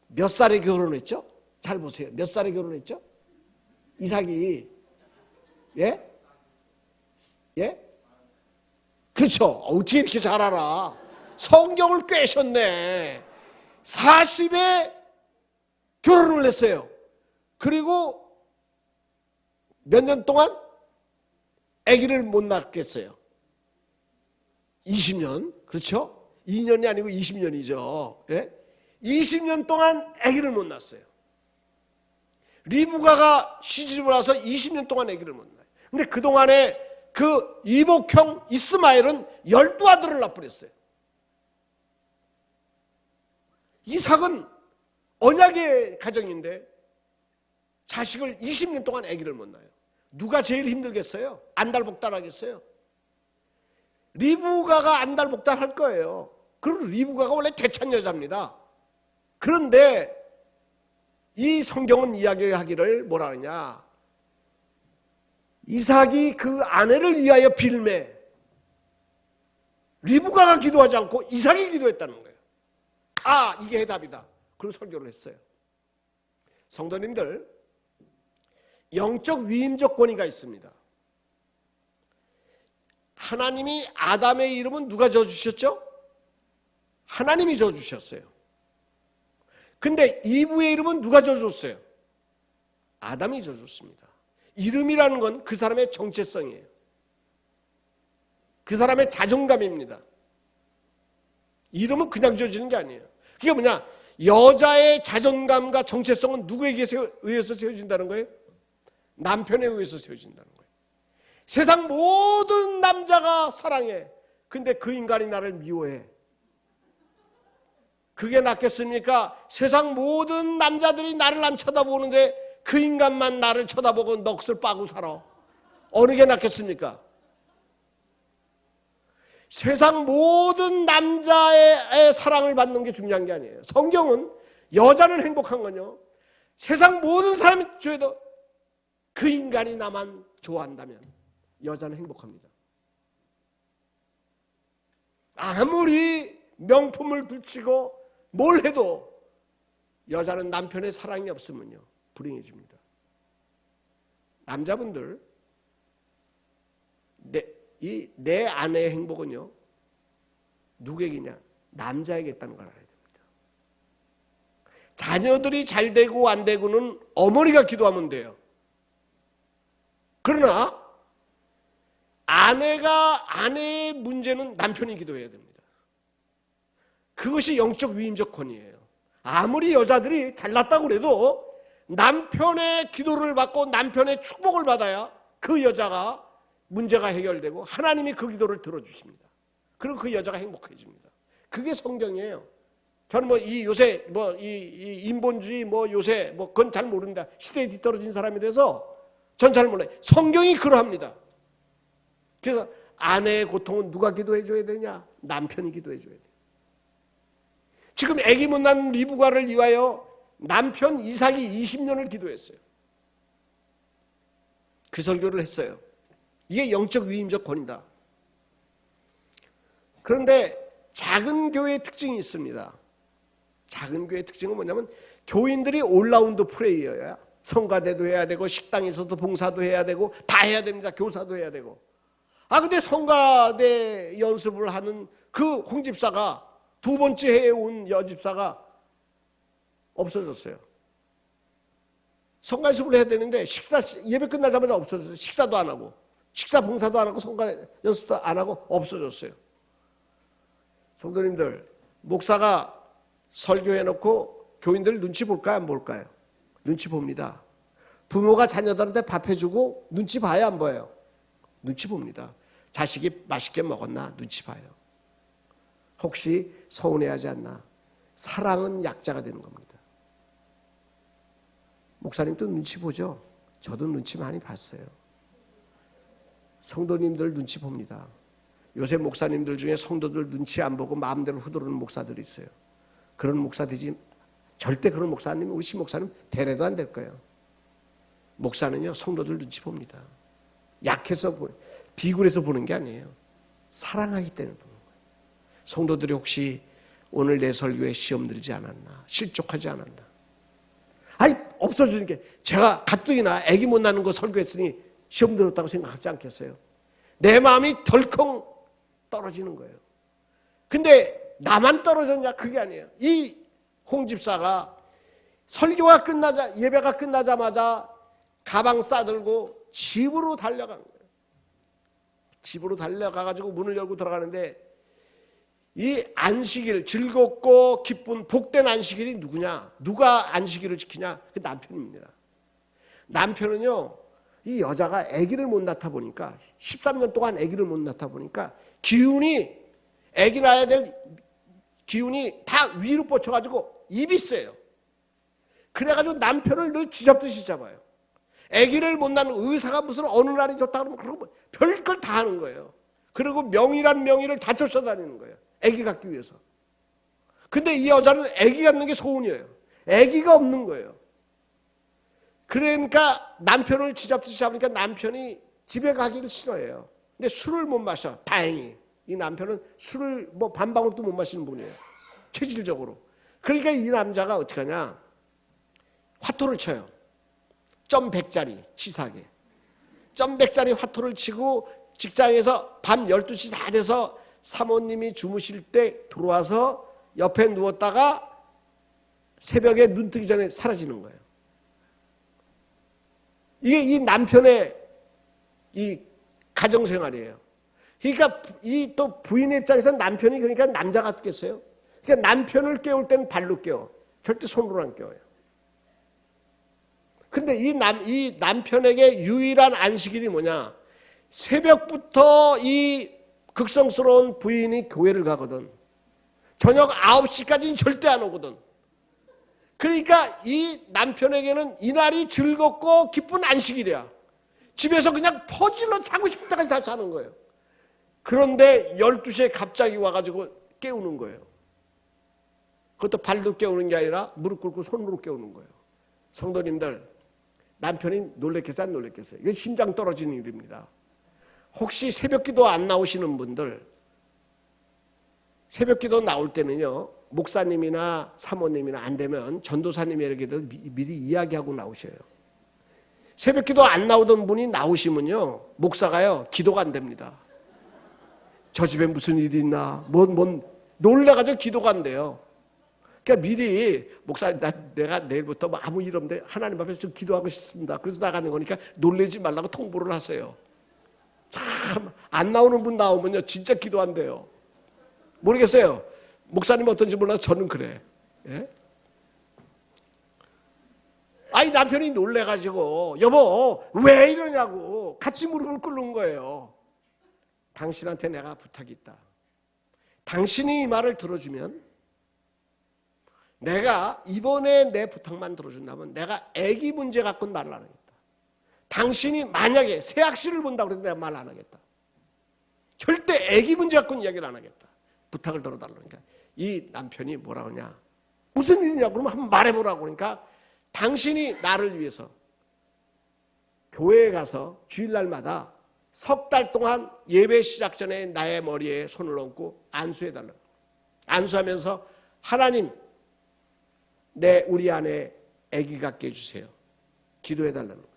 몇 살에 결혼했죠? 잘 보세요. 몇 살에 결혼했죠? 이삭이 예? 예? 그렇죠. 어떻게 이렇게 잘 알아? 성경을 꿰셨네. 40에 결혼을 했어요. 그리고 몇 년 동안 아기를 못 낳겠어요. 20년. 그렇죠? 2년이 아니고 20년이죠. 예? 20년 동안 아기를 못 낳았어요. 리브가가 시집을 와서 20년 동안 아기를 못 낳아요. 근데 그동안에 그 이복형 이스마엘은 12아들을 낳아버렸어요. 이삭은 언약의 가정인데 자식을 20년 동안 아기를 못 낳아요. 누가 제일 힘들겠어요? 안달복달하겠어요? 리브가가 안달복달할 거예요. 그리고 리브가가 원래 대찬 여자입니다. 그런데 이 성경은 이야기하기를 뭐라 하느냐, 이삭이 그 아내를 위하여 빌매, 리브가가 기도하지 않고 이삭이 기도했다는 거예요. 이게 해답이다. 그런 설교를 했어요. 성도님들, 영적 위임적 권위가 있습니다. 하나님이 아담의 이름은 누가 지어주셨죠? 하나님이 지어주셨어요. 근데 이브의 이름은 누가 지어줬어요? 아담이 지어줬습니다. 이름이라는 건 그 사람의 정체성이에요. 그 사람의 자존감입니다. 이름은 그냥 지어지는 게 아니에요. 그게 뭐냐? 여자의 자존감과 정체성은 누구에게 의해서 세워진다는 거예요? 남편에 의해서 세워진다는 거예요. 세상 모든 남자가 사랑해. 근데 그 인간이 나를 미워해. 그게 낫겠습니까? 세상 모든 남자들이 나를 안 쳐다보는데 그 인간만 나를 쳐다보고 넋을 빠고 살아. 어느 게 낫겠습니까? 세상 모든 남자의 사랑을 받는 게 중요한 게 아니에요. 성경은 여자는 행복한 건요, 세상 모든 사람이 좋아해도 그 인간이 나만 좋아한다면 여자는 행복합니다. 아무리 명품을 붙이고 뭘 해도 여자는 남편의 사랑이 없으면요, 불행해집니다. 남자분들, 내 아내의 행복은요, 누구에게냐? 남자에게 있다는 걸 알아야 됩니다. 자녀들이 잘 되고 안 되고는 어머니가 기도하면 돼요. 그러나 아내의 문제는 남편이 기도해야 됩니다. 그것이 영적 위임적 권위예요. 아무리 여자들이 잘났다고 그래도 남편의 기도를 받고 남편의 축복을 받아야 그 여자가 문제가 해결되고 하나님이 그 기도를 들어주십니다. 그리고 그 여자가 행복해집니다. 그게 성경이에요. 저는 요새 이 인본주의 요새 그건 잘 모른다. 시대에 뒤떨어진 사람이 돼서 전 잘 몰라요. 성경이 그러합니다. 그래서 아내의 고통은 누가 기도해 줘야 되냐? 남편이 기도해 줘야 돼요. 지금 아기 못 낳은 리브가를 위하여 남편 이삭이 20년을 기도했어요. 그 설교를 했어요. 이게 영적 위임적 권위다. 그런데 작은 교회의 특징이 있습니다. 작은 교회의 특징은 뭐냐면 교인들이 올라운드 프레이어야. 성가대도 해야 되고 식당에서도 봉사도 해야 되고 다 해야 됩니다. 교사도 해야 되고. 근데 성가대 연습을 하는 그 홍집사가 두 번째 해에 온 여집사가 없어졌어요. 성가 연습을 해야 되는데 예배 끝나자마자 없어졌어요. 식사도 안 하고 식사 봉사도 안 하고 성가 연습도 안 하고 없어졌어요. 성도님들, 목사가 설교해놓고 교인들 눈치 볼까요? 안 볼까요? 눈치 봅니다. 부모가 자녀들한테 밥 해주고 눈치 봐요? 안 봐요? 눈치 봅니다. 자식이 맛있게 먹었나? 눈치 봐요. 혹시 서운해하지 않나? 사랑은 약자가 되는 겁니다. 목사님도 눈치 보죠? 저도 눈치 많이 봤어요. 성도님들 눈치 봅니다. 요새 목사님들 중에 성도들 눈치 안 보고 마음대로 후두르는 목사들이 있어요. 그런 목사 되지, 절대 그런 목사 아니면 우리 신 목사는 대례도 안 될 거예요. 목사는요, 성도들 눈치 봅니다. 약해서 비굴해서 보는 게 아니에요. 사랑하기 때문에 보는 거예요. 성도들이 혹시 오늘 내 설교에 시험 들지 않았나, 실족하지 않았나. 없어지는 게, 제가 가뜩이나 애기 못 낳는 거 설교했으니 시험 들었다고 생각하지 않겠어요? 내 마음이 덜컹 떨어지는 거예요. 근데 나만 떨어졌냐? 그게 아니에요. 이 홍집사가 설교가 끝나자, 예배가 끝나자마자 가방 싸들고 집으로 달려간 거예요. 집으로 달려가가지고 문을 열고 들어가는데, 이 안식일, 즐겁고 기쁜 복된 안식일이 누구냐? 누가 안식일을 지키냐? 그 남편입니다. 남편은요, 이 여자가 아기를 못 낳다 보니까 13년 동안 아기를 못 낳다 보니까 기운이, 아기 낳아야 될 기운이 다 위로 뻗쳐가지고 입이 세요. 그래가지고 남편을 늘 쥐잡듯이 잡아요. 아기를 못 낳는 의사가 무슨 어느 날이 좋다 그러면 그러고 별걸 다 하는 거예요. 그리고 명의란 명의를 다 쫓아다니는 거예요. 아기 갖기 위해서. 근데 이 여자는 아기 갖는 게 소원이에요. 아기가 없는 거예요. 그러니까 남편을 쥐잡듯이 잡으니까 남편이 집에 가기를 싫어해요. 근데 술을 못 마셔. 다행히 이 남편은 술을 반 방울도 못 마시는 분이에요. 체질적으로. 그러니까 이 남자가 어떻게 하냐, 화토를 쳐요. 점 100짜리 치사하게. 점 100짜리 화토를 치고 직장에서 밤 12시 다 돼서 사모님이 주무실 때 들어와서 옆에 누웠다가 새벽에 눈 뜨기 전에 사라지는 거예요. 이게 이 남편의 이 가정생활이에요. 그러니까 이 또 부인의 입장에서는 남편이 그러니까 남자 같겠어요? 그러니까 남편을 깨울 때는 발로 깨워. 절대 손으로 안 깨워요. 근데 이 남편에게 유일한 안식일이 뭐냐? 새벽부터 이 극성스러운 부인이 교회를 가거든. 저녁 9시까지는 절대 안 오거든. 그러니까 이 남편에게는 이날이 즐겁고 기쁜 안식일이야. 집에서 그냥 퍼질러 자고 싶을 때까지 자는 거예요. 그런데 12시에 갑자기 와가지고 깨우는 거예요. 그것도 발로 깨우는 게 아니라 무릎 꿇고 손으로 깨우는 거예요. 성도님들, 남편이 놀랬겠어요? 안 놀랬겠어요? 이건 심장 떨어지는 일입니다. 혹시 새벽기도 안 나오시는 분들, 새벽기도 나올 때는요, 목사님이나 사모님이나 안 되면 전도사님에게도 미리 이야기하고 나오셔요. 새벽기도 안 나오던 분이 나오시면요, 목사가요, 기도가 안 됩니다. 저 집에 무슨 일이 있나, 놀래가지고 기도가 안 돼요. 그러니까 미리 목사님, 내가 내일부터 아무 일 없는데 하나님 앞에서 좀 기도하고 싶습니다. 그래서 나가는 거니까 놀래지 말라고 통보를 하세요. 참, 안 나오는 분 나오면요, 진짜 기도 안 돼요. 모르겠어요. 목사님 어떤지 몰라도 저는 그래. 예? 남편이 놀래가지고, 여보, 왜 이러냐고 같이 무릎을 꿇는 거예요. 당신한테 내가 부탁이 있다. 당신이 이 말을 들어주면 내가 이번에 내 부탁만 들어준다면 내가 애기 문제 갖고는 말을 안 하겠다. 당신이 만약에 새 악시를 본다고 해도 내가 말 안 하겠다. 절대 애기 문제 갖고는 이야기를 안 하겠다. 부탁을 들어달라니까. 이 남편이 뭐라고 하냐, 무슨 일이냐고 그러면 한번 말해보라고. 그러니까 당신이 나를 위해서 교회에 가서 주일날마다 석 달 동안 예배 시작 전에 나의 머리에 손을 얹고 안수해달라고. 안수하면서 하나님, 우리 안에 아기 갖게 해주세요. 기도해달라는 거예요.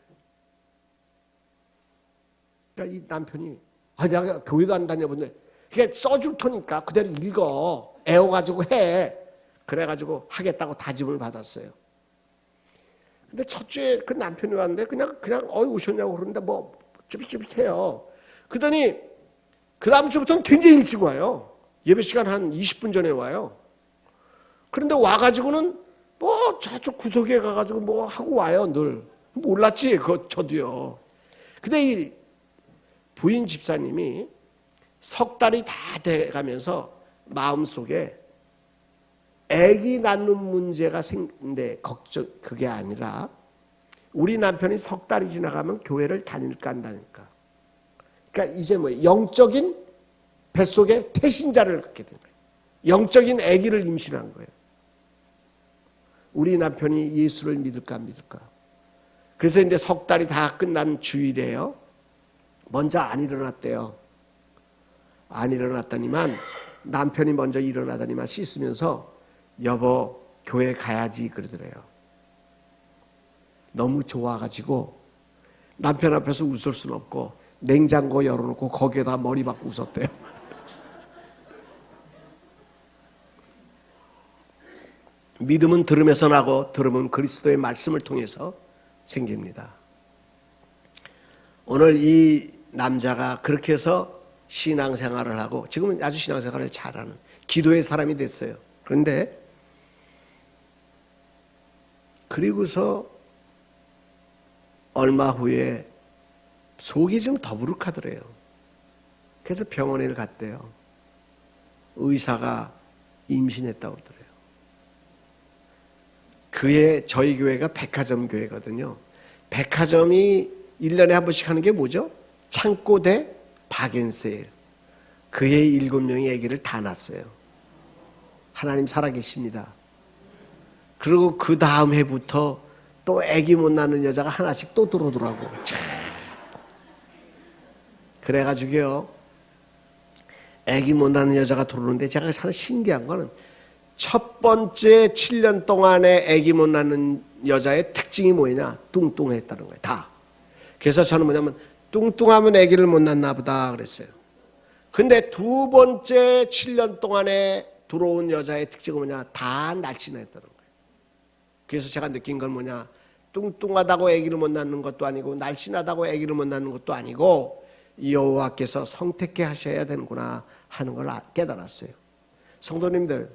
그러니까 이 남편이 내가 교회도 안 다녀본데 그게 써줄 테니까 그대로 읽어. 애워가지고 해. 그래가지고 하겠다고 다짐을 받았어요. 근데 첫 주에 그 남편이 왔는데 그냥 오셨냐고 그러는데 뭐 쭈삣쭈삣해요. 그러더니 그 다음 주부터는 굉장히 일찍 와요. 예배 시간 한 20분 전에 와요. 그런데 와가지고는 뭐 저쪽 구석에 가가지고 뭐 하고 와요. 늘 몰랐지 저도요. 근데 이 부인 집사님이 석 달이 다 돼가면서 마음속에 아기 낳는 문제가 생긴데 그게 아니라 우리 남편이 석 달이 지나가면 교회를 다닐까 안 다닐까. 그러니까 이제 영적인 뱃속에 태신자를 갖게 된 거예요. 영적인 아기를 임신한 거예요. 우리 남편이 예수를 믿을까 안 믿을까. 그래서 이제 석 달이 다 끝난 주일에요. 먼저 안 일어났대요. 안 일어났더니만 남편이 먼저 일어나더니만 씻으면서 여보 교회 가야지 그러더래요. 너무 좋아가지고 남편 앞에서 웃을 수는 없고 냉장고 열어놓고 거기에다 머리 박고 웃었대요. 믿음은 들음에서 나고 들음은 그리스도의 말씀을 통해서 생깁니다. 오늘 이 남자가 그렇게 해서 신앙생활을 하고 지금은 아주 신앙생활을 잘하는 기도의 사람이 됐어요. 그런데 그리고서 얼마 후에 속이 좀 더부룩하더래요. 그래서 병원에 갔대요. 의사가 임신했다고 그러더래요. 저희 교회가 백화점 교회거든요. 백화점이 1년에 한 번씩 하는 게 뭐죠? 창고 대 박앤세일. 그의 7명의 아기를 다 낳았어요. 하나님 살아계십니다. 그리고 그 다음 해부터 또 아기 못 낳는 여자가 하나씩 또 들어오더라고. 그래가지고요, 아기 못 낳는 여자가 들어오는데 제가 참 신기한 거는 첫 번째 7년 동안에 아기 못 낳는 여자의 특징이 뭐냐? 뚱뚱했다는 거예요. 다. 그래서 저는 뭐냐면 뚱뚱하면 아기를 못 낳나 보다 그랬어요. 근데 두 번째 7년 동안에 들어온 여자의 특징은 뭐냐? 다 날씬했다는 거예요. 그래서 제가 느낀 건 뭐냐? 뚱뚱하다고 아기를 못 낳는 것도 아니고 날씬하다고 아기를 못 낳는 것도 아니고 여호와께서 선택해 하셔야 되는구나 하는 걸 깨달았어요. 성도님들,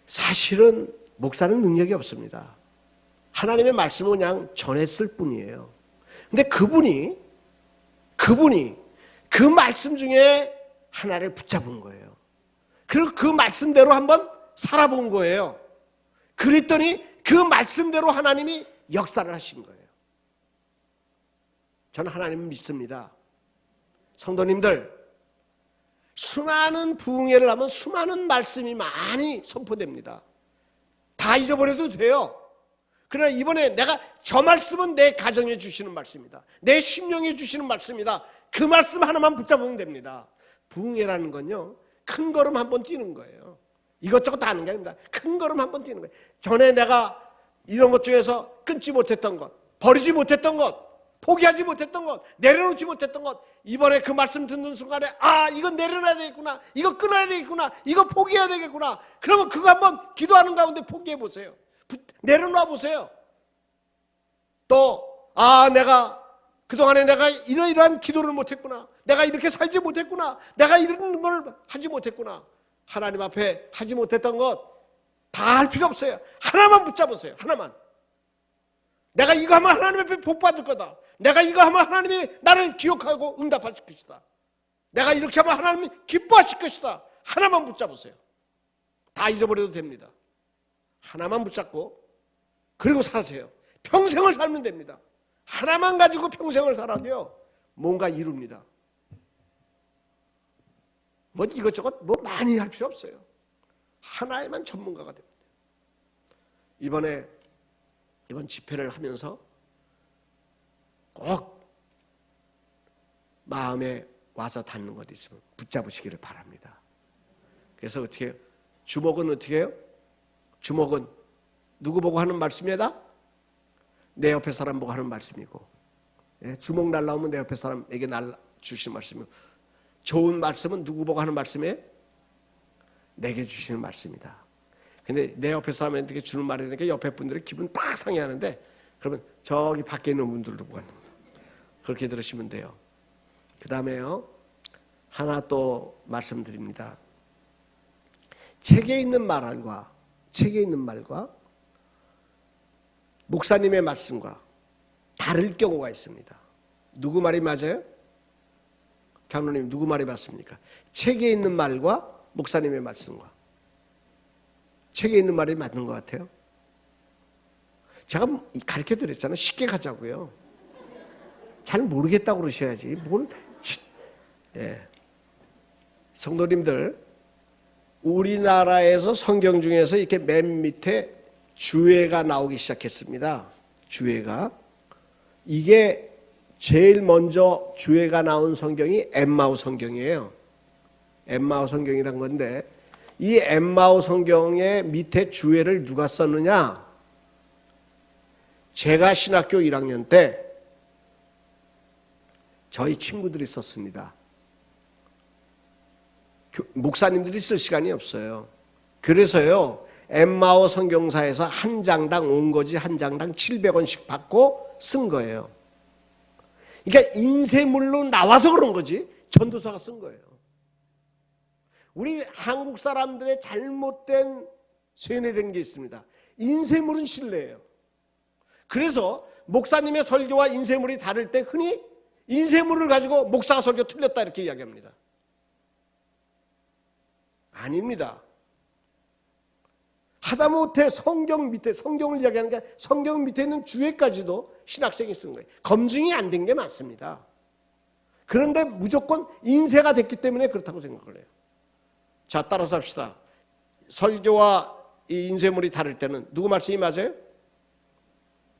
사실은 목사는 능력이 없습니다. 하나님의 말씀을 그냥 전했을 뿐이에요. 근데 그분이 그 말씀 중에 하나를 붙잡은 거예요. 그리고 그 말씀대로 한번 살아본 거예요. 그랬더니 그 말씀대로 하나님이 역사를 하신 거예요. 저는 하나님을 믿습니다. 성도님들, 수많은 부흥회를 하면 수많은 말씀이 많이 선포됩니다. 다 잊어버려도 돼요. 그러나 이번에 내가 저 말씀은 내 가정에 주시는 말씀이다. 내 심령에 주시는 말씀이다. 그 말씀 하나만 붙잡으면 됩니다. 부흥회라는 건요, 큰 걸음 한번 뛰는 거예요. 이것저것 다 하는 게 아닙니다. 큰 걸음 한번 뛰는 거예요. 전에 내가 이런 것 중에서 끊지 못했던 것, 버리지 못했던 것, 포기하지 못했던 것, 내려놓지 못했던 것, 이번에 그 말씀 듣는 순간에 이거 내려놔야 되겠구나, 이거 끊어야 되겠구나, 이거 포기해야 되겠구나. 그러면 그거 한번 기도하는 가운데 포기해 보세요. 내려놔 보세요. 또 내가 그동안에 내가 이러이러한 기도를 못했구나, 내가 이렇게 살지 못했구나, 내가 이런 걸 하지 못했구나. 하나님 앞에 하지 못했던 것 다 할 필요 없어요. 하나만 붙잡으세요. 하나만. 내가 이거 하면 하나님 앞에 복 받을 거다. 내가 이거 하면 하나님이 나를 기억하고 응답하실 것이다. 내가 이렇게 하면 하나님이 기뻐하실 것이다. 하나만 붙잡으세요. 다 잊어버려도 됩니다. 하나만 붙잡고 그리고 사세요. 평생을 살면 됩니다. 하나만 가지고 평생을 살아도요, 뭔가 이룹니다. 뭐 이것저것 뭐 많이 할 필요 없어요. 하나에만 전문가가 됩니다. 이번 집회를 하면서 꼭 마음에 와서 닿는 것 있으면 붙잡으시기를 바랍니다. 그래서 어떻게 해요? 주목은 어떻게 해요? 주목은 누구 보고 하는 말씀이다? 내 옆에 사람 보고 하는 말씀이고, 주목 날라오면 내 옆에 사람에게 주시는 말씀이고, 좋은 말씀은 누구 보고 하는 말씀이에요? 내게 주시는 말씀이다. 근데 내 옆에 사람한테 주는 말이니까 옆에 분들이 기분 팍 상해하는데, 그러면 저기 밖에 있는 분들도 보고 하는 거예요. 그렇게 들으시면 돼요. 그 다음에요, 하나 또 말씀드립니다. 책에 있는 말과 목사님의 말씀과 다를 경우가 있습니다. 누구 말이 맞아요? 장로님, 누구 말이 맞습니까? 책에 있는 말과 목사님의 말씀과. 책에 있는 말이 맞는 것 같아요. 제가 가르쳐 드렸잖아요. 쉽게 가자고요. 잘 모르겠다고 그러셔야지. 성도님들, 우리나라에서 성경 중에서 이렇게 맨 밑에 주회가 나오기 시작했습니다. 주회가. 이게 제일 먼저 주회가 나온 성경이 엠마오 성경이에요. 엠마오 성경이란 건데, 이 엠마오 성경의 밑에 주회를 누가 썼느냐? 제가 신학교 1학년 때 저희 친구들이 썼습니다. 목사님들이 쓸 시간이 없어요. 그래서요, 엠마오 성경사에서 한 장당 온거지 한 장당 700원씩 받고 쓴 거예요. 그러니까 인쇄물로 나와서 그런 거지 전도사가 쓴 거예요. 우리 한국 사람들의 잘못된 세뇌된 게 있습니다. 인쇄물은 신뢰예요. 그래서 목사님의 설교와 인쇄물이 다를 때 흔히 인쇄물을 가지고 목사가 설교 틀렸다 이렇게 이야기합니다. 아닙니다. 하다못해 성경 밑에, 성경을 이야기하는 게 성경 밑에 있는 주회까지도 신학생이 쓴 거예요. 검증이 안 된 게 많습니다. 그런데 무조건 인쇄가 됐기 때문에 그렇다고 생각을 해요. 자, 따라서 합시다. 설교와 이 인쇄물이 다를 때는 누구 말씀이 맞아요?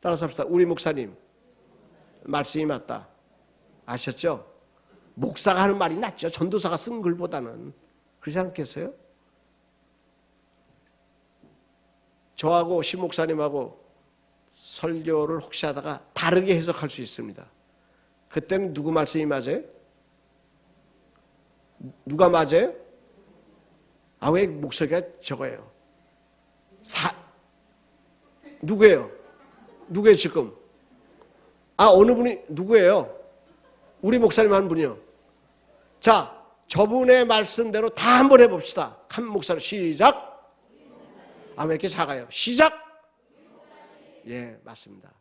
따라서 합시다. 우리 목사님 말씀이 맞다. 아셨죠? 목사가 하는 말이 낫죠. 전도사가 쓴 글보다는. 그렇지 않겠어요? 저하고 신 목사님하고 설교를 혹시 하다가 다르게 해석할 수 있습니다. 그때는 누구 말씀이 맞아요? 누가 맞아요? 아, 왜 목소리가 저거예요? 누구예요? 누구예요 지금? 아, 어느 분이 누구예요? 우리 목사님 한 분이요. 자, 저분의 말씀대로 다 한번 해봅시다. 한 목사님 시작. 아, 왜 이렇게 작아요? 시작. 예, 맞습니다.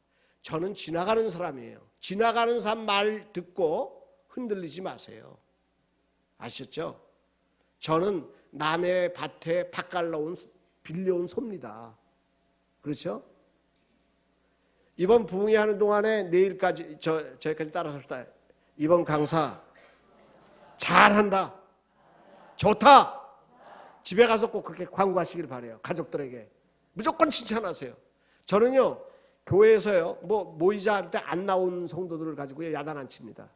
저는 지나가는 사람이에요. 지나가는 사람 말 듣고 흔들리지 마세요. 아셨죠? 저는 남의 밭에 빌려온 소입니다. 그렇죠? 이번 부흥회 하는 동안에 내일까지 저희까지 따라서 합시다. 이번 강사 잘한다. 좋다. 집에 가서 꼭 그렇게 광고하시길 바라요. 가족들에게. 무조건 칭찬하세요. 저는요, 교회에서요, 모이자 할 때 안 나온 성도들을 가지고 야단 안 칩니다.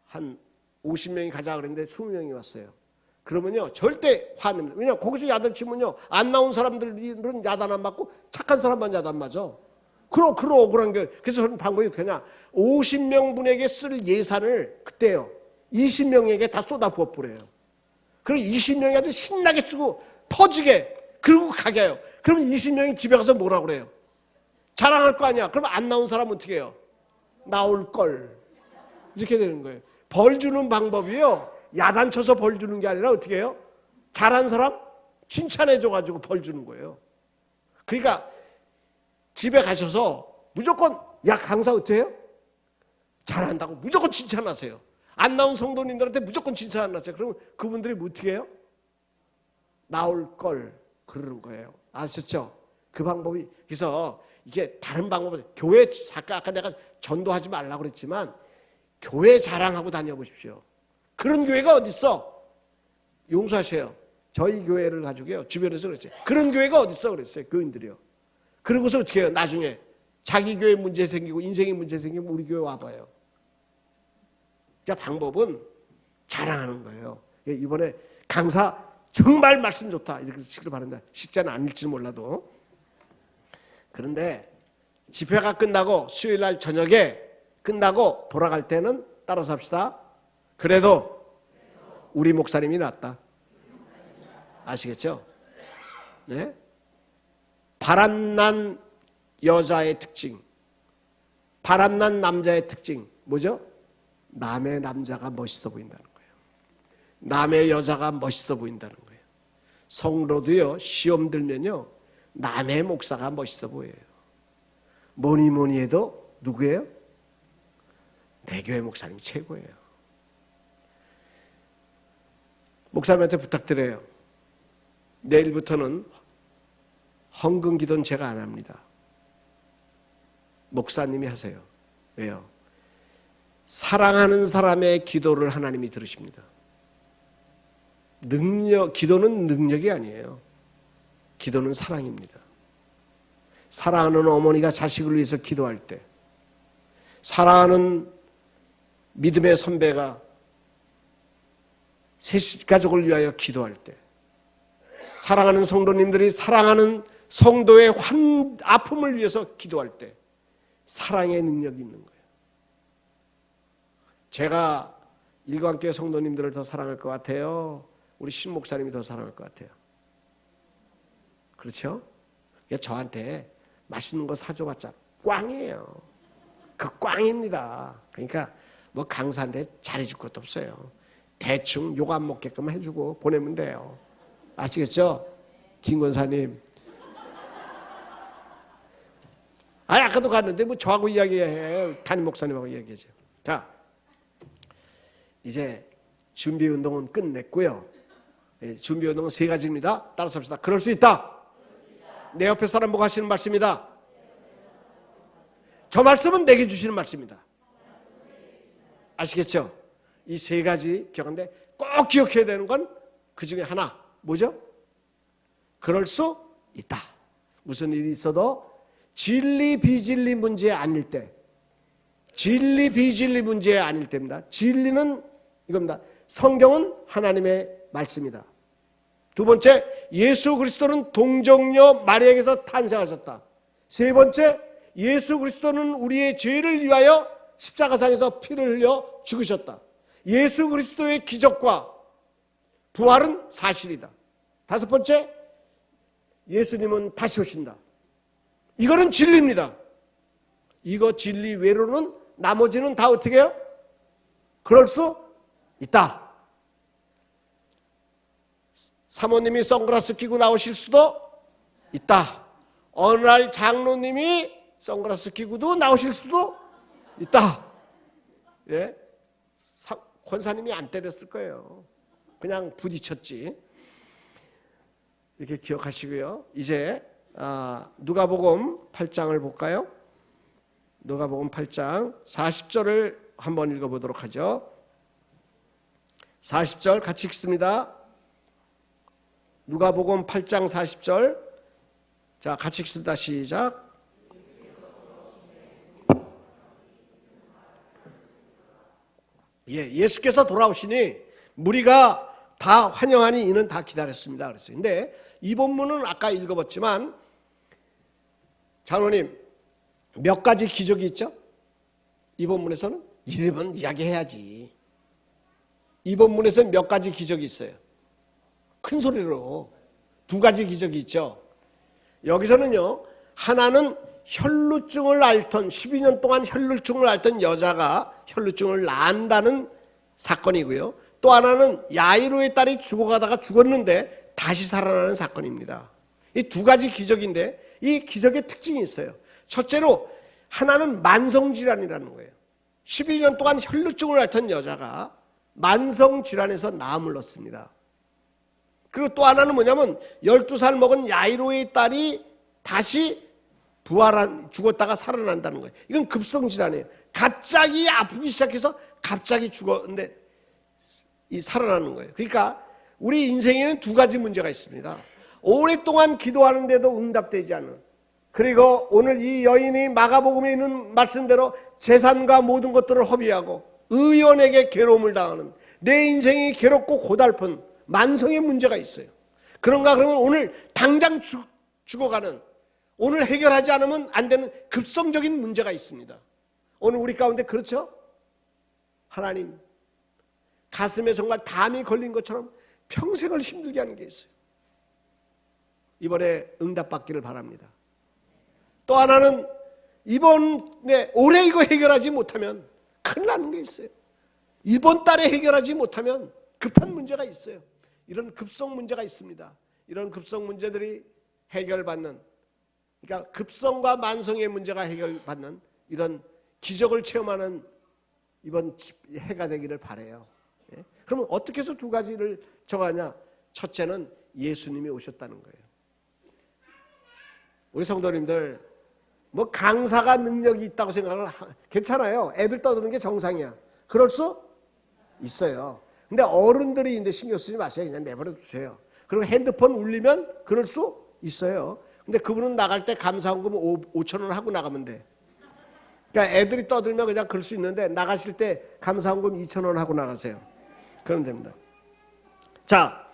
한 50명이 가자 그랬는데 20명이 왔어요. 그러면요, 절대 화냅니다. 왜냐면 거기서 야단 치면요, 안 나온 사람들은 야단 안 맞고 착한 사람만 야단 맞아. 그런 억울한 게. 그래서 저는 방법이 어떻게 하냐. 50명 분에게 쓸 예산을 그때요, 20명에게 다 쏟아 부어버려요. 그리고 20명이 아주 신나게 쓰고 터지게 그러고 가게 해요. 그러면 20명이 집에 가서 뭐라고 그래요? 자랑할 거 아니야. 그러면 안 나온 사람은 어떻게 해요? 나올 걸. 이렇게 되는 거예요. 벌 주는 방법이요, 야단 쳐서 벌 주는 게 아니라 어떻게 해요? 잘한 사람 칭찬해줘가지고 벌 주는 거예요. 그러니까 집에 가셔서 무조건 강사 어떻게 해요? 잘한다고 무조건 칭찬하세요. 안 나온 성도님들한테 무조건 칭찬 안 하세요. 그러면 그분들이 어떻게 해요? 나올 걸 그러는 거예요. 아셨죠? 그 방법이. 그래서 이게 다른 방법은, 교회 아까 내가 전도하지 말라고 그랬지만 교회 자랑하고 다녀보십시오. 그런 교회가 어디 있어? 용서하세요. 저희 교회를 가지고요, 주변에서 그랬어요. 그런 교회가 어디 있어 그랬어요. 교인들이요. 그러고서 어떻게 해요? 나중에 자기 교회 문제 생기고 인생에 문제 생기면 우리 교회 와봐요. 그러니까 방법은 자랑하는 거예요. 이번에 강사 정말 말씀 좋다 이렇게 치기를 바란다. 실제는 아닐지 몰라도. 그런데 집회가 끝나고 수요일 날 저녁에 끝나고 돌아갈 때는 따라서 합시다. 그래도 우리 목사님이 낫다. 아시겠죠? 네? 바람난 여자의 특징, 바람난 남자의 특징 뭐죠? 남의 남자가 멋있어 보인다는 거예요. 남의 여자가 멋있어 보인다는 거예요. 성도도요, 시험 들면요, 남의 목사가 멋있어 보여요. 뭐니 뭐니 해도 누구예요? 내 교회 목사님이 최고예요. 목사님한테 부탁드려요. 내일부터는 헌금 기도는 제가 안 합니다. 목사님이 하세요. 왜요? 사랑하는 사람의 기도를 하나님이 들으십니다. 기도는 능력이 아니에요. 기도는 사랑입니다. 사랑하는 어머니가 자식을 위해서 기도할 때, 사랑하는 믿음의 선배가 새 가족을 위하여 기도할 때, 사랑하는 성도님들이 사랑하는 성도의 아픔을 위해서 기도할 때 사랑의 능력이 있는 거예요. 제가 일광교회 성도님들을 더 사랑할 것 같아요? 우리 신 목사님이 더 사랑할 것 같아요? 그렇죠? 저한테 맛있는 거 사줘봤자 꽝이에요. 그 꽝입니다. 그러니까 뭐 강사한테 잘해줄 것도 없어요. 대충 욕 안 먹게끔 해주고 보내면 돼요. 아시겠죠? 김 권사님. 아까도 갔는데 뭐 저하고 이야기해. 담임 목사님하고 이야기하죠. 자, 이제 준비운동은 끝냈고요. 준비운동은 3가지입니다. 따라서 합시다. 그럴 수 있다. 내 옆에 사람 보고 하시는 말씀이다. 저 말씀은 내게 주시는 말씀이다. 아시겠죠? 이 3가지 기억하는데 꼭 기억해야 되는 건 그 중에 하나. 뭐죠? 그럴 수 있다. 무슨 일이 있어도 진리 비진리 문제 아닐 때, 진리 비진리 문제 아닐 때입니다. 진리는 이겁니다. 성경은 하나님의 말씀이다. 2번째, 예수 그리스도는 동정녀 마리아에게서 탄생하셨다. 3번째, 예수 그리스도는 우리의 죄를 위하여 십자가상에서 피를 흘려 죽으셨다. 예수 그리스도의 기적과 부활은 사실이다. 5번째, 예수님은 다시 오신다. 이거는 진리입니다. 이거 진리 외로는 나머지는 다 어떻게 해요? 그럴 수 있다. 사모님이 선글라스 끼고 나오실 수도 있다. 어느 날 장로님이 선글라스 끼고도 나오실 수도 있다. 예? 권사님이 안 때렸을 거예요. 그냥 부딪혔지. 이렇게 기억하시고요. 이제 누가복음 8장을 볼까요? 누가복음 8장 40절을 한번 읽어보도록 하죠. 40절 같이 읽습니다. 누가복음 8장 40절. 자, 같이 읽습니다. 시작. 예수께서 돌아오시니 무리가 다 환영하니 이는 다 기다렸습니다. 그랬어요. 근데 이 본문은 아까 읽어봤지만 장로님 몇 가지 기적이 있죠? 이 본문에서는 이름은 이야기해야지. 이 본문에서는 몇 가지 기적이 있어요. 큰 소리로 2가지 기적이 있죠. 여기서는요, 하나는 혈루증을 앓던 12년 동안 혈루증을 앓던 여자가 혈루증을 낳는다는 사건이고요. 또 하나는 야이로의 딸이 죽어가다가 죽었는데 다시 살아나는 사건입니다. 이 2가지 기적인데 이 기적의 특징이 있어요. 첫째로 하나는 만성질환이라는 거예요. 12년 동안 혈루증을 앓던 여자가 만성질환에서 나음을 얻습니다. 그리고 또 하나는 뭐냐면 12살 먹은 야이로의 딸이 다시 죽었다가 살아난다는 거예요. 이건 급성질환이에요. 갑자기 아프기 시작해서 갑자기 죽었는데 살아나는 거예요. 그러니까 우리 인생에는 2가지 문제가 있습니다. 오랫동안 기도하는데도 응답되지 않은, 그리고 오늘 이 여인이 마가복음에 있는 말씀대로 재산과 모든 것들을 허비하고 의원에게 괴로움을 당하는, 내 인생이 괴롭고 고달픈 만성의 문제가 있어요. 그런가 그러면 오늘 당장 죽어가는, 오늘 해결하지 않으면 안 되는 급성적인 문제가 있습니다. 오늘 우리 가운데 그렇죠? 하나님, 가슴에 정말 담이 걸린 것처럼 평생을 힘들게 하는 게 있어요. 이번에 응답받기를 바랍니다. 또 하나는 이번에 올해 이거 해결하지 못하면 큰일 나는 게 있어요. 이번 달에 해결하지 못하면 급한 문제가 있어요. 이런 급성 문제가 있습니다. 이런 급성 문제들이 해결받는, 그러니까 급성과 만성의 문제가 해결받는 이런 기적을 체험하는 이번 해가 되기를 바라요. 그러면 어떻게 해서 두 가지를 정하냐? 첫째는 예수님이 오셨다는 거예요. 우리 성도님들, 뭐 강사가 능력이 있다고 생각을 괜찮아요. 애들 떠드는 게 정상이야. 그럴 수 있어요. 근데 어른들이 인데 신경 쓰지 마세요. 그냥 내버려 두세요. 그리고 핸드폰 울리면 그럴 수 있어요. 근데 그분은 나갈 때 감사원금 5,000원 하고 나가면 돼. 그러니까 애들이 떠들면 그냥 그럴 수 있는데 나가실 때 감사원금 2,000원 하고 나가세요. 그러면 됩니다. 자,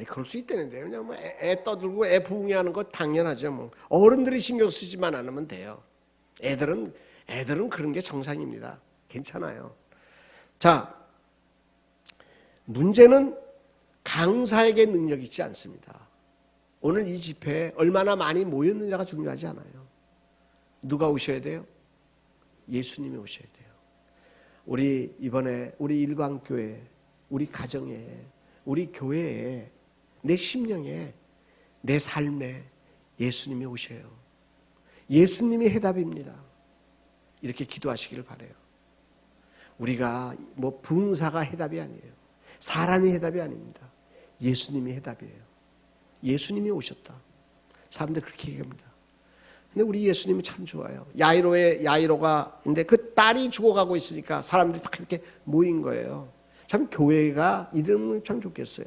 그럴 수 있다는데요. 그냥 뭐 애 떠들고 애 부응해하는 거 당연하죠. 뭐 어른들이 신경 쓰지만 않으면 돼요. 애들은 그런 게 정상입니다. 괜찮아요. 자, 문제는 강사에게 능력이 있지 않습니다. 오늘 이 집회에 얼마나 많이 모였느냐가 중요하지 않아요. 누가 오셔야 돼요? 예수님이 오셔야 돼요. 우리 이번에 우리 일광교회, 우리 가정에, 우리 교회에, 내 심령에, 내 삶에 예수님이 오셔요. 예수님이 해답입니다. 이렇게 기도하시기를 바라요. 우리가 뭐 부흥사가 해답이 아니에요. 사람이 해답이 아닙니다. 예수님이 해답이에요. 예수님이 오셨다. 사람들 그렇게 얘기합니다. 근데 우리 예수님이 참 좋아요. 야이로가 있는데 그 딸이 죽어가고 있으니까 사람들이 다 이렇게 모인 거예요. 참 교회가 이름을 참 좋겠어요.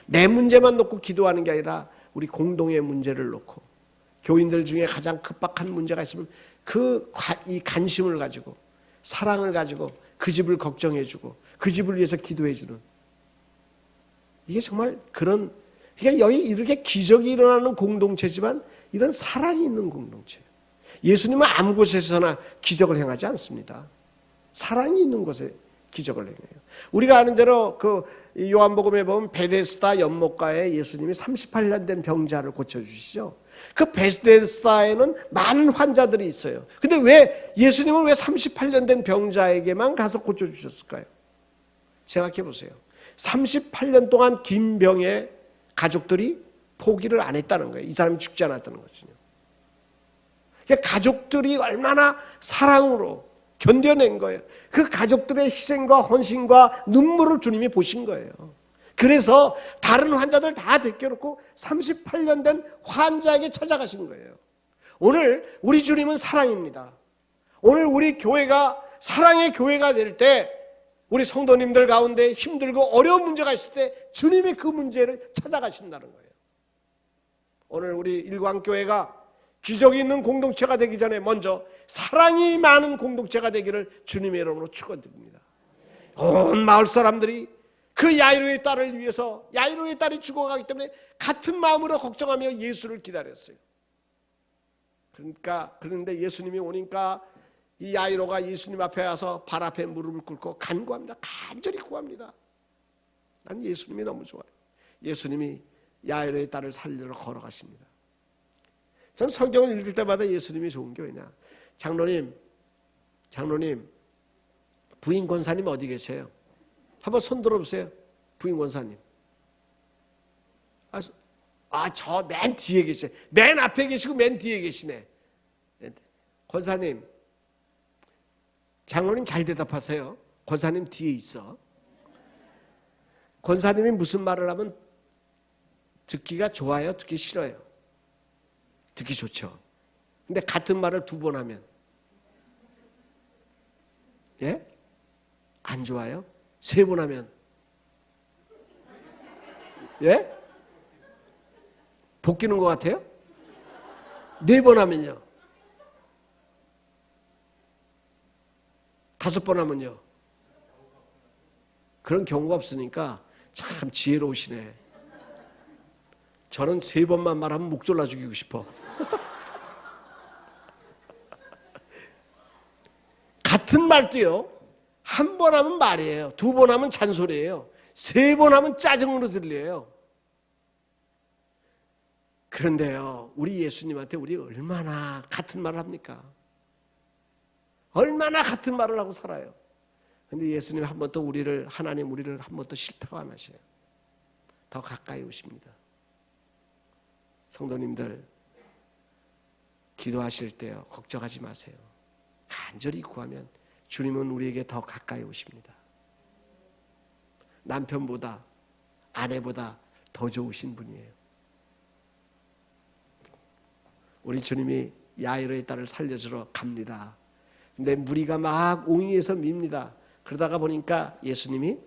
내 문제만 놓고 기도하는 게 아니라 우리 공동의 문제를 놓고, 교인들 중에 가장 급박한 문제가 있으면 이 관심을 가지고, 사랑을 가지고 그 집을 걱정해주고 그 집을 위해서 기도해주는, 이게 정말 그런, 그러니까 여기 이렇게 기적이 일어나는 공동체지만 이런 사랑이 있는 공동체예요. 예수님은 아무 곳에서나 기적을 행하지 않습니다. 사랑이 있는 곳에 기적을 행해요. 우리가 아는 대로 그 요한복음에 보면 베데스다 연못가에 예수님이 38년 된 병자를 고쳐주시죠. 그 베데스다에는 많은 환자들이 있어요. 근데 왜 예수님은 왜 38년 된 병자에게만 가서 고쳐주셨을까요? 생각해 보세요. 38년 동안 긴 병에 가족들이 포기를 안 했다는 거예요. 이 사람이 죽지 않았다는 것은요. 그러니까 가족들이 얼마나 사랑으로 견뎌낸 거예요. 그 가족들의 희생과 헌신과 눈물을 주님이 보신 거예요. 그래서 다른 환자들 다 제껴놓고 38년 된 환자에게 찾아가신 거예요. 오늘 우리 주님은 사랑입니다. 오늘 우리 교회가 사랑의 교회가 될 때, 우리 성도님들 가운데 힘들고 어려운 문제가 있을 때 주님이 그 문제를 찾아가신다는 거예요. 오늘 우리 일광교회가 기적이 있는 공동체가 되기 전에 먼저 사랑이 많은 공동체가 되기를 주님의 이름으로 축원드립니다. 온 마을 사람들이 그 야이로의 딸을 위해서, 야이로의 딸이 죽어가기 때문에 같은 마음으로 걱정하며 예수를 기다렸어요. 그런데 예수님이 오니까 이 야이로가 예수님 앞에 와서 발 앞에 무릎을 꿇고 간구합니다. 간절히 구합니다. 난 예수님이 너무 좋아요. 예수님이 야이로의 딸을 살리러 걸어가십니다. 전 성경을 읽을 때마다 예수님이 좋은 게 왜냐? 장로님, 부인 권사님 어디 계세요? 한번 손 들어보세요. 부인 권사님. 저 맨 뒤에 계시네. 맨 앞에 계시고 맨 뒤에 계시네. 권사님, 장로님 잘 대답하세요. 권사님 뒤에 있어. 권사님이 무슨 말을 하면 듣기가 좋아요? 듣기 싫어요? 듣기 좋죠. 근데 같은 말을 두 번 하면 예? 안 좋아요? 세 번 하면 예? 복귀는 것 같아요? 4번 하면요? 5번 하면요? 그런 경우가 없으니까 참 지혜로우시네. 저는 3번만 말하면 목 졸라 죽이고 싶어. 같은 말도요, 1번 하면 말이에요. 2번 하면 잔소리예요. 3번 하면 짜증으로 들려요. 그런데요, 우리 예수님한테 우리 얼마나 같은 말을 합니까? 얼마나 같은 말을 하고 살아요. 근데 예수님 한 번 더 하나님 우리를 한 번 더 싫다고 안 하셔요. 더 가까이 오십니다. 성도님들, 기도하실 때요, 걱정하지 마세요. 간절히 구하면 주님은 우리에게 더 가까이 오십니다. 남편보다, 아내보다 더 좋으신 분이에요. 우리 주님이 야이로의 딸을 살려주러 갑니다. 근데 무리가 막 옹이에서 밉니다. 그러다가 보니까 예수님이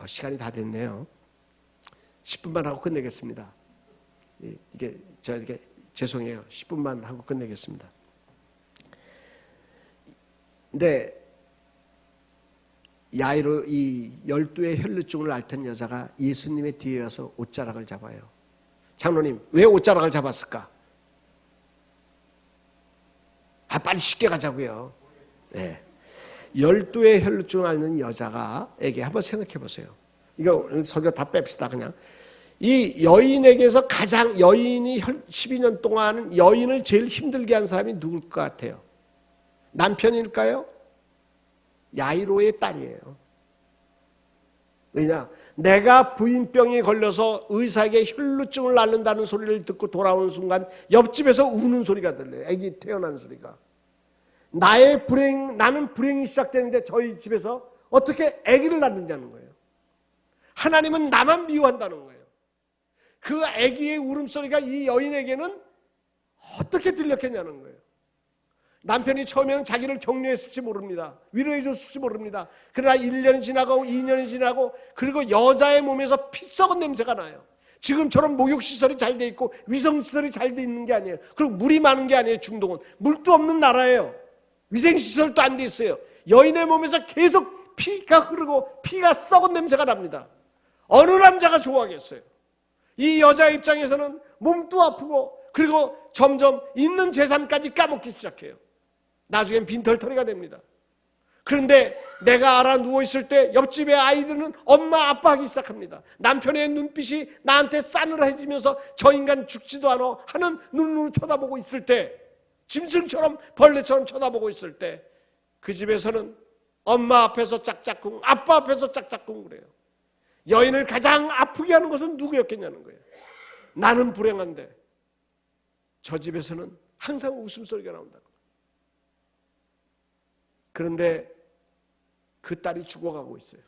시간이 다 됐네요. 10분만 하고 끝내겠습니다. 이게 죄송해요. 10분만 하고 끝내겠습니다. 근데 야이로 이 12의 혈루증을 앓던 여자가 예수님의 뒤에 와서 옷자락을 잡아요. 장로님, 왜 옷자락을 잡았을까? 빨리 쉽게 가자고요. 네. 12의 혈루증을 앓는 여자가에게 한번 생각해 보세요. 이거 설교 다 뺍시다 그냥. 이 여인에게서 가장 여인이 12년 동안 여인을 제일 힘들게 한 사람이 누굴 것 같아요? 남편일까요? 야이로의 딸이에요. 왜냐? 내가 부인병에 걸려서 의사에게 혈루증을 앓는다는 소리를 듣고 돌아오는 순간 옆집에서 우는 소리가 들려요. 아기 태어난 소리가. 나는 불행이 시작되는데 저희 집에서 어떻게 아기를 낳는다는 거예요. 하나님은 나만 미워한다는 거예요. 그 아기의 울음소리가 이 여인에게는 어떻게 들렸겠냐는 거예요. 남편이 처음에는 자기를 격려했을지 모릅니다. 위로해 줬을지 모릅니다. 그러나 1년이 지나고 2년이 지나고 그리고 여자의 몸에서 피 썩은 냄새가 나요. 지금처럼 목욕시설이 잘 돼 있고 위생시설이 잘 돼 있는 게 아니에요. 그리고 물이 많은 게 아니에요. 중동은 물도 없는 나라예요. 위생시설도 안 돼 있어요. 여인의 몸에서 계속 피가 흐르고 피가 썩은 냄새가 납니다. 어느 남자가 좋아하겠어요? 이 여자 입장에서는 몸도 아프고 그리고 점점 있는 재산까지 까먹기 시작해요. 나중엔 빈털터리가 됩니다. 그런데 내가 알아 누워있을 때 옆집의 아이들은 엄마 아빠 하기 시작합니다. 남편의 눈빛이 나한테 싸늘해지면서 저 인간 죽지도 않아 하는 눈으로 쳐다보고 있을 때, 짐승처럼 벌레처럼 쳐다보고 있을 때 그 집에서는 엄마 앞에서 짝짝꿍, 아빠 앞에서 짝짝꿍 그래요. 여인을 가장 아프게 하는 것은 누구였겠냐는 거예요. 나는 불행한데 저 집에서는 항상 웃음소리가 나온다는 거예요. 그런데 그 딸이 죽어가고 있어요.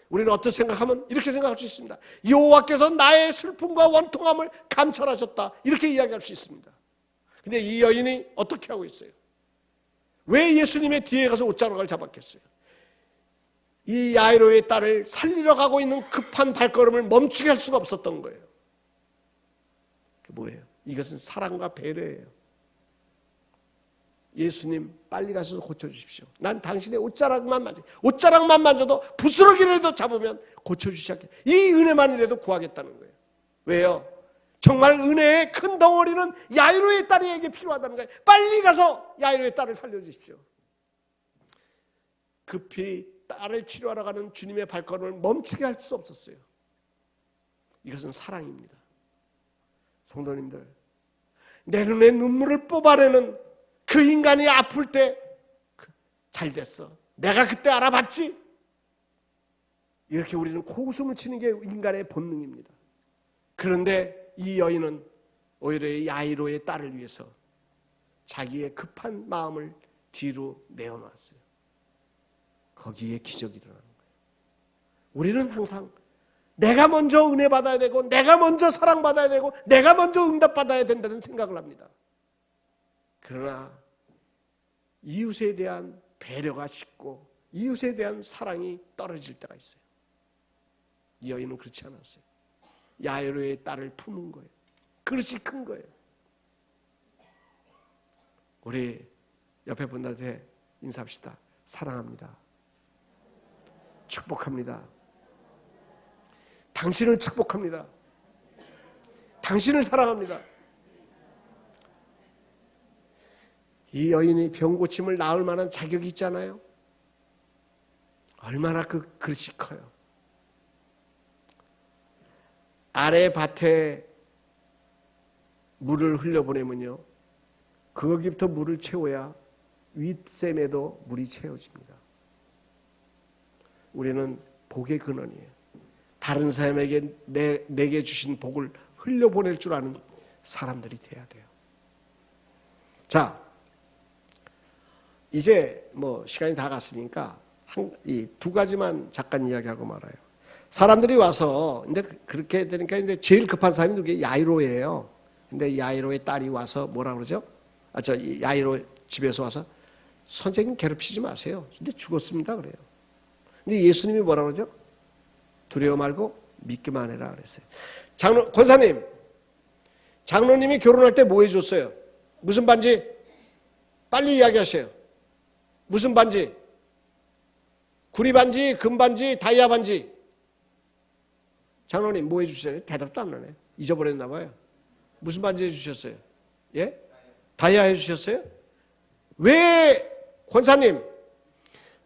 우리는 어떻게 생각하면 이렇게 생각할 수 있습니다. 여호와께서 나의 슬픔과 원통함을 감찰하셨다, 이렇게 이야기할 수 있습니다. 근데 이 여인이 어떻게 하고 있어요? 왜 예수님의 뒤에 가서 옷자락을 잡았겠어요? 이 야이로의 딸을 살리러 가고 있는 급한 발걸음을 멈추게 할 수가 없었던 거예요. 그게 뭐예요? 이것은 사랑과 배려예요. 예수님, 빨리 가서 고쳐주십시오. 난 당신의 옷자락만 만져도 부스러기라도 잡으면 고쳐주시겠다. 이 은혜만이라도 구하겠다는 거예요. 왜요? 정말 은혜의 큰 덩어리는 야이로의 딸에게 필요하다는 거예요. 빨리 가서 야이로의 딸을 살려주십시오. 급히 딸을 치료하러 가는 주님의 발걸음을 멈추게 할 수 없었어요. 이것은 사랑입니다. 성도님들, 내 눈에 눈물을 뽑아내는 그 인간이 아플 때 잘 됐어, 내가 그때 알아봤지, 이렇게 우리는 코웃음을 치는 게 인간의 본능입니다. 그런데 이 여인은 오히려 야이로의 딸을 위해서 자기의 급한 마음을 뒤로 내어놨어요. 거기에 기적이 일어나는 거예요. 우리는 항상 내가 먼저 은혜 받아야 되고 내가 먼저 사랑받아야 되고 내가 먼저 응답받아야 된다는 생각을 합니다. 그러나 이웃에 대한 배려가 식고 이웃에 대한 사랑이 떨어질 때가 있어요. 이 여인은 그렇지 않았어요. 야이로의 딸을 품은 거예요. 그릇이 큰 거예요. 우리 옆에 분들한테 인사합시다. 사랑합니다. 축복합니다. 당신을 축복합니다. 당신을 사랑합니다. 이 여인이 병 고침을 낳을 만한 자격이 있잖아요. 얼마나 그 그릇이 커요. 아래 밭에 물을 흘려보내면요, 거기부터 물을 채워야 윗샘에도 물이 채워집니다. 우리는 복의 근원이에요. 다른 사람에게 내게 주신 복을 흘려보낼 줄 아는 사람들이 돼야 돼요. 자, 이제 뭐 시간이 다 갔으니까 이 두 가지만 잠깐 이야기하고 말아요. 사람들이 와서, 근데 그렇게 되니까 이제 제일 급한 사람이 누구예요? 야이로예요. 근데 야이로의 딸이 와서 뭐라 그러죠? 야이로 집에서 와서 선생님 괴롭히지 마세요. 근데 죽었습니다. 그래요. 근데 예수님이 뭐라 그러죠? 두려워 말고 믿기만 해라 그랬어요. 권사님, 장로님이 결혼할 때 뭐 해줬어요? 무슨 반지? 빨리 이야기하세요. 무슨 반지? 구리 반지, 금 반지, 다이아 반지. 장로님 뭐 해주셨어요? 대답도 안 하네. 잊어버렸나 봐요. 무슨 반지 해주셨어요? 예? 다이아 해주셨어요? 왜 권사님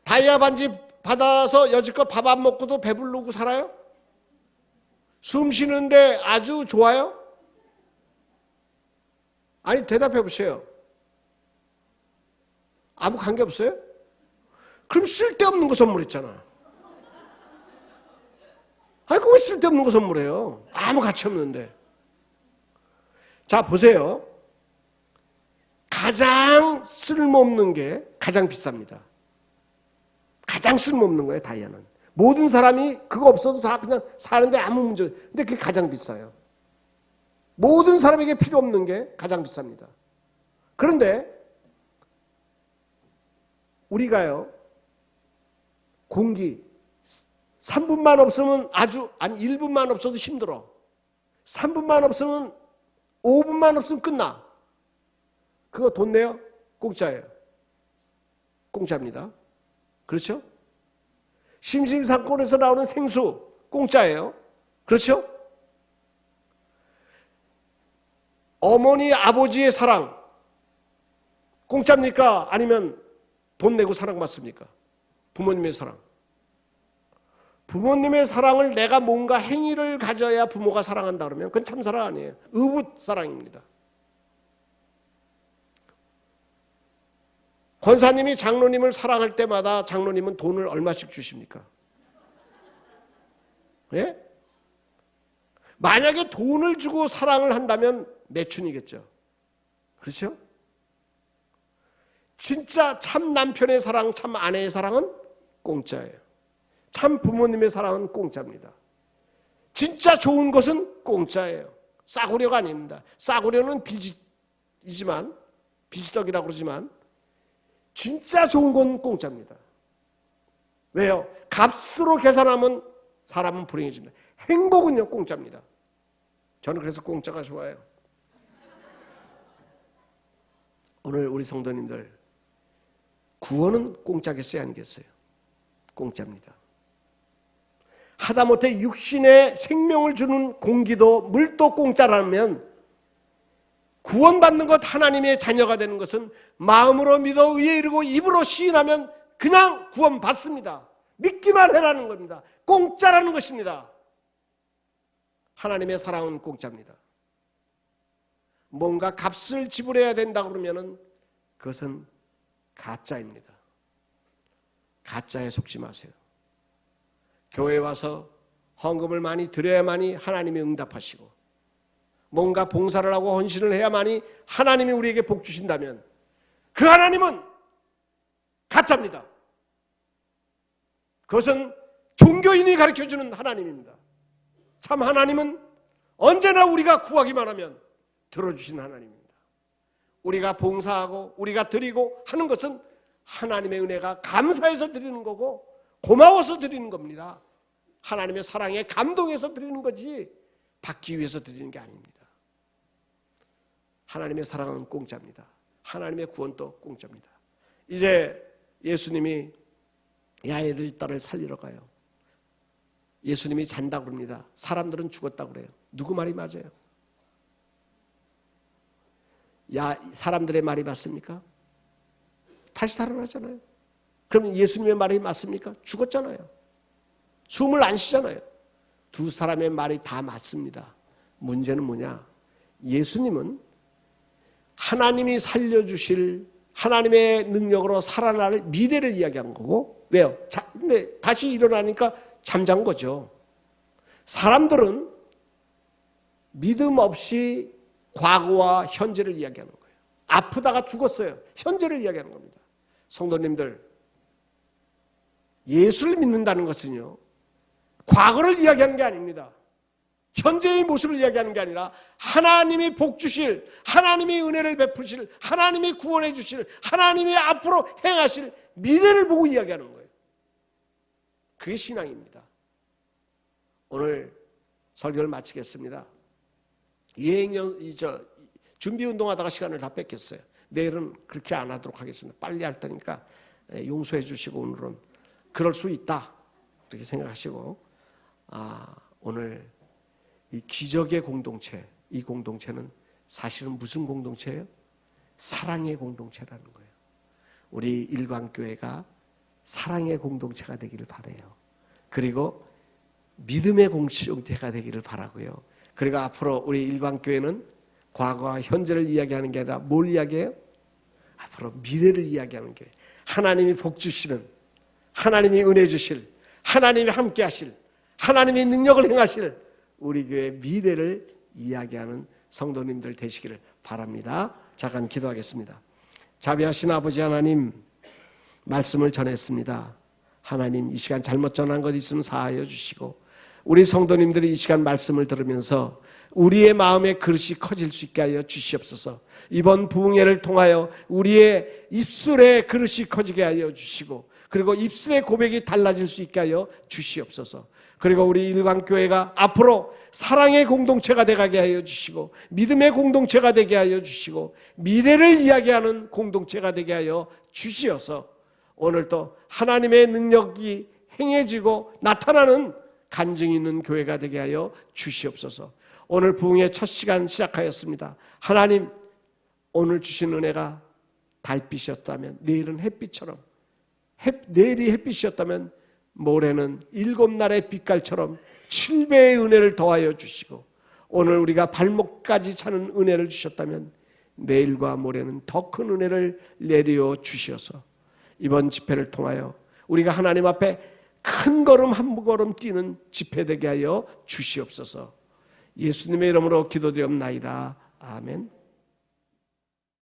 다이아 반지 받아서 여지껏 밥 안 먹고도 배부르고 살아요? 숨 쉬는데 아주 좋아요? 아니 대답해 보세요. 아무 관계 없어요? 그럼 쓸데없는 거 선물했잖아. 아니 그거 왜 쓸데없는 거 선물해요? 아무 가치 없는데. 자 보세요. 가장 쓸모없는 게 가장 비쌉니다. 가장 쓸모없는 거예요, 다이아는. 모든 사람이 그거 없어도 다 그냥 사는데 아무 문제 없어요. 근데 그게 가장 비싸요. 모든 사람에게 필요 없는 게 가장 비쌉니다. 그런데 우리가요, 공기 3분만 없으면 1분만 없어도 힘들어. 3분만 없으면 5분만 없으면 끝나. 그거 돈 내요? 공짜예요. 공짜입니다. 그렇죠? 심심산골에서 나오는 생수 공짜예요. 그렇죠? 어머니 아버지의 사랑 공짜입니까? 아니면 돈 내고 사랑받습니까? 부모님의 사랑. 부모님의 사랑을 내가 뭔가 행위를 가져야 부모가 사랑한다 그러면 그건 참사랑 아니에요. 의붓사랑입니다. 권사님이 장로님을 사랑할 때마다 장로님은 돈을 얼마씩 주십니까? 예? 만약에 돈을 주고 사랑을 한다면 매춘이겠죠. 그렇죠? 진짜 참 남편의 사랑, 참 아내의 사랑은 공짜예요. 참 부모님의 사랑은 공짜입니다. 진짜 좋은 것은 공짜예요. 싸구려가 아닙니다. 싸구려는 비지떡이라고 그러지만 진짜 좋은 건 공짜입니다. 왜요? 값으로 계산하면 사람은 불행해집니다. 행복은요 공짜입니다. 저는 그래서 공짜가 좋아요. 오늘 우리 성도님들 구원은 공짜겠어요? 아니겠어요? 공짜입니다. 하다못해 육신의 생명을 주는 공기도 물도 공짜라면 구원받는 것, 하나님의 자녀가 되는 것은 마음으로 믿어 의에 이르고 입으로 시인하면 그냥 구원받습니다. 믿기만 해라는 겁니다. 공짜라는 것입니다. 하나님의 사랑은 공짜입니다. 뭔가 값을 지불해야 된다 그러면 그것은 가짜입니다. 가짜에 속지 마세요. 교회에 와서 헌금을 많이 드려야만이 하나님이 응답하시고 뭔가 봉사를 하고 헌신을 해야만이 하나님이 우리에게 복 주신다면 그 하나님은 가짜입니다. 그것은 종교인이 가르쳐주는 하나님입니다. 참 하나님은 언제나 우리가 구하기만 하면 들어주신 하나님입니다. 우리가 봉사하고 우리가 드리고 하는 것은 하나님의 은혜가 감사해서 드리는 거고 고마워서 드리는 겁니다. 하나님의 사랑에 감동해서 드리는 거지 받기 위해서 드리는 게 아닙니다. 하나님의 사랑은 공짜입니다. 하나님의 구원도 공짜입니다. 이제 예수님이 야이를 딸을 살리러 가요. 예수님이 잔다고 그럽니다. 사람들은 죽었다고 그래요. 누구 말이 맞아요? 사람들의 말이 맞습니까? 다시 살아나잖아요. 그러면 예수님의 말이 맞습니까? 죽었잖아요. 숨을 안 쉬잖아요. 두 사람의 말이 다 맞습니다. 문제는 뭐냐? 예수님은 하나님이 살려주실 하나님의 능력으로 살아날 미래를 이야기한 거고, 왜요? 근데 다시 일어나니까 잠잔 거죠. 사람들은 믿음 없이 과거와 현재를 이야기하는 거예요. 아프다가 죽었어요. 현재를 이야기하는 겁니다. 성도님들, 예수를 믿는다는 것은요, 과거를 이야기하는 게 아닙니다. 현재의 모습을 이야기하는 게 아니라 하나님이 복 주실, 하나님이 은혜를 베푸실, 하나님이 구원해 주실, 하나님이 앞으로 행하실 미래를 보고 이야기하는 거예요. 그게 신앙입니다. 오늘 설교를 마치겠습니다. 준비 운동하다가 시간을 다 뺏겼어요. 내일은 그렇게 안 하도록 하겠습니다. 빨리 할 테니까 용서해 주시고, 오늘은 그럴 수 있다 그렇게 생각하시고, 오늘 이 기적의 공동체, 이 공동체는 사실은 무슨 공동체예요? 사랑의 공동체라는 거예요. 우리 일광교회가 사랑의 공동체가 되기를 바라요. 그리고 믿음의 공동체가 되기를 바라고요. 그리고 앞으로 우리 일광교회는 과거와 현재를 이야기하는 게 아니라 뭘 이야기해요? 앞으로 미래를 이야기하는 게, 하나님이 복 주시는, 하나님이 은혜 주실, 하나님이 함께 하실, 하나님이 능력을 행하실 우리 교회 미래를 이야기하는 성도님들 되시기를 바랍니다. 잠깐 기도하겠습니다. 자비하신 아버지 하나님, 말씀을 전했습니다. 하나님, 이 시간 잘못 전한 것 있으면 사하여 주시고, 우리 성도님들이 이 시간 말씀을 들으면서 우리의 마음의 그릇이 커질 수 있게 하여 주시옵소서. 이번 부흥회를 통하여 우리의 입술의 그릇이 커지게 하여 주시고, 그리고 입술의 고백이 달라질 수 있게 하여 주시옵소서. 그리고 우리 일광교회가 앞으로 사랑의 공동체가 되게 하여 주시고, 믿음의 공동체가 되게 하여 주시고, 미래를 이야기하는 공동체가 되게 하여 주시어서 오늘도 하나님의 능력이 행해지고 나타나는 간증이 있는 교회가 되게 하여 주시옵소서. 오늘 부흥의 첫 시간 시작하였습니다. 하나님, 오늘 주신 은혜가 달빛이었다면 내일은 햇빛처럼, 내일이 햇빛이었다면 모레는 7날의 빛깔처럼 7배의 은혜를 더하여 주시고, 오늘 우리가 발목까지 차는 은혜를 주셨다면 내일과 모레는 더 큰 은혜를 내려 주시어서 이번 집회를 통하여 우리가 하나님 앞에 큰 걸음 한 걸음 뛰는 집회 되게 하여 주시옵소서. 예수님의 이름으로 기도드리옵나이다. 아멘.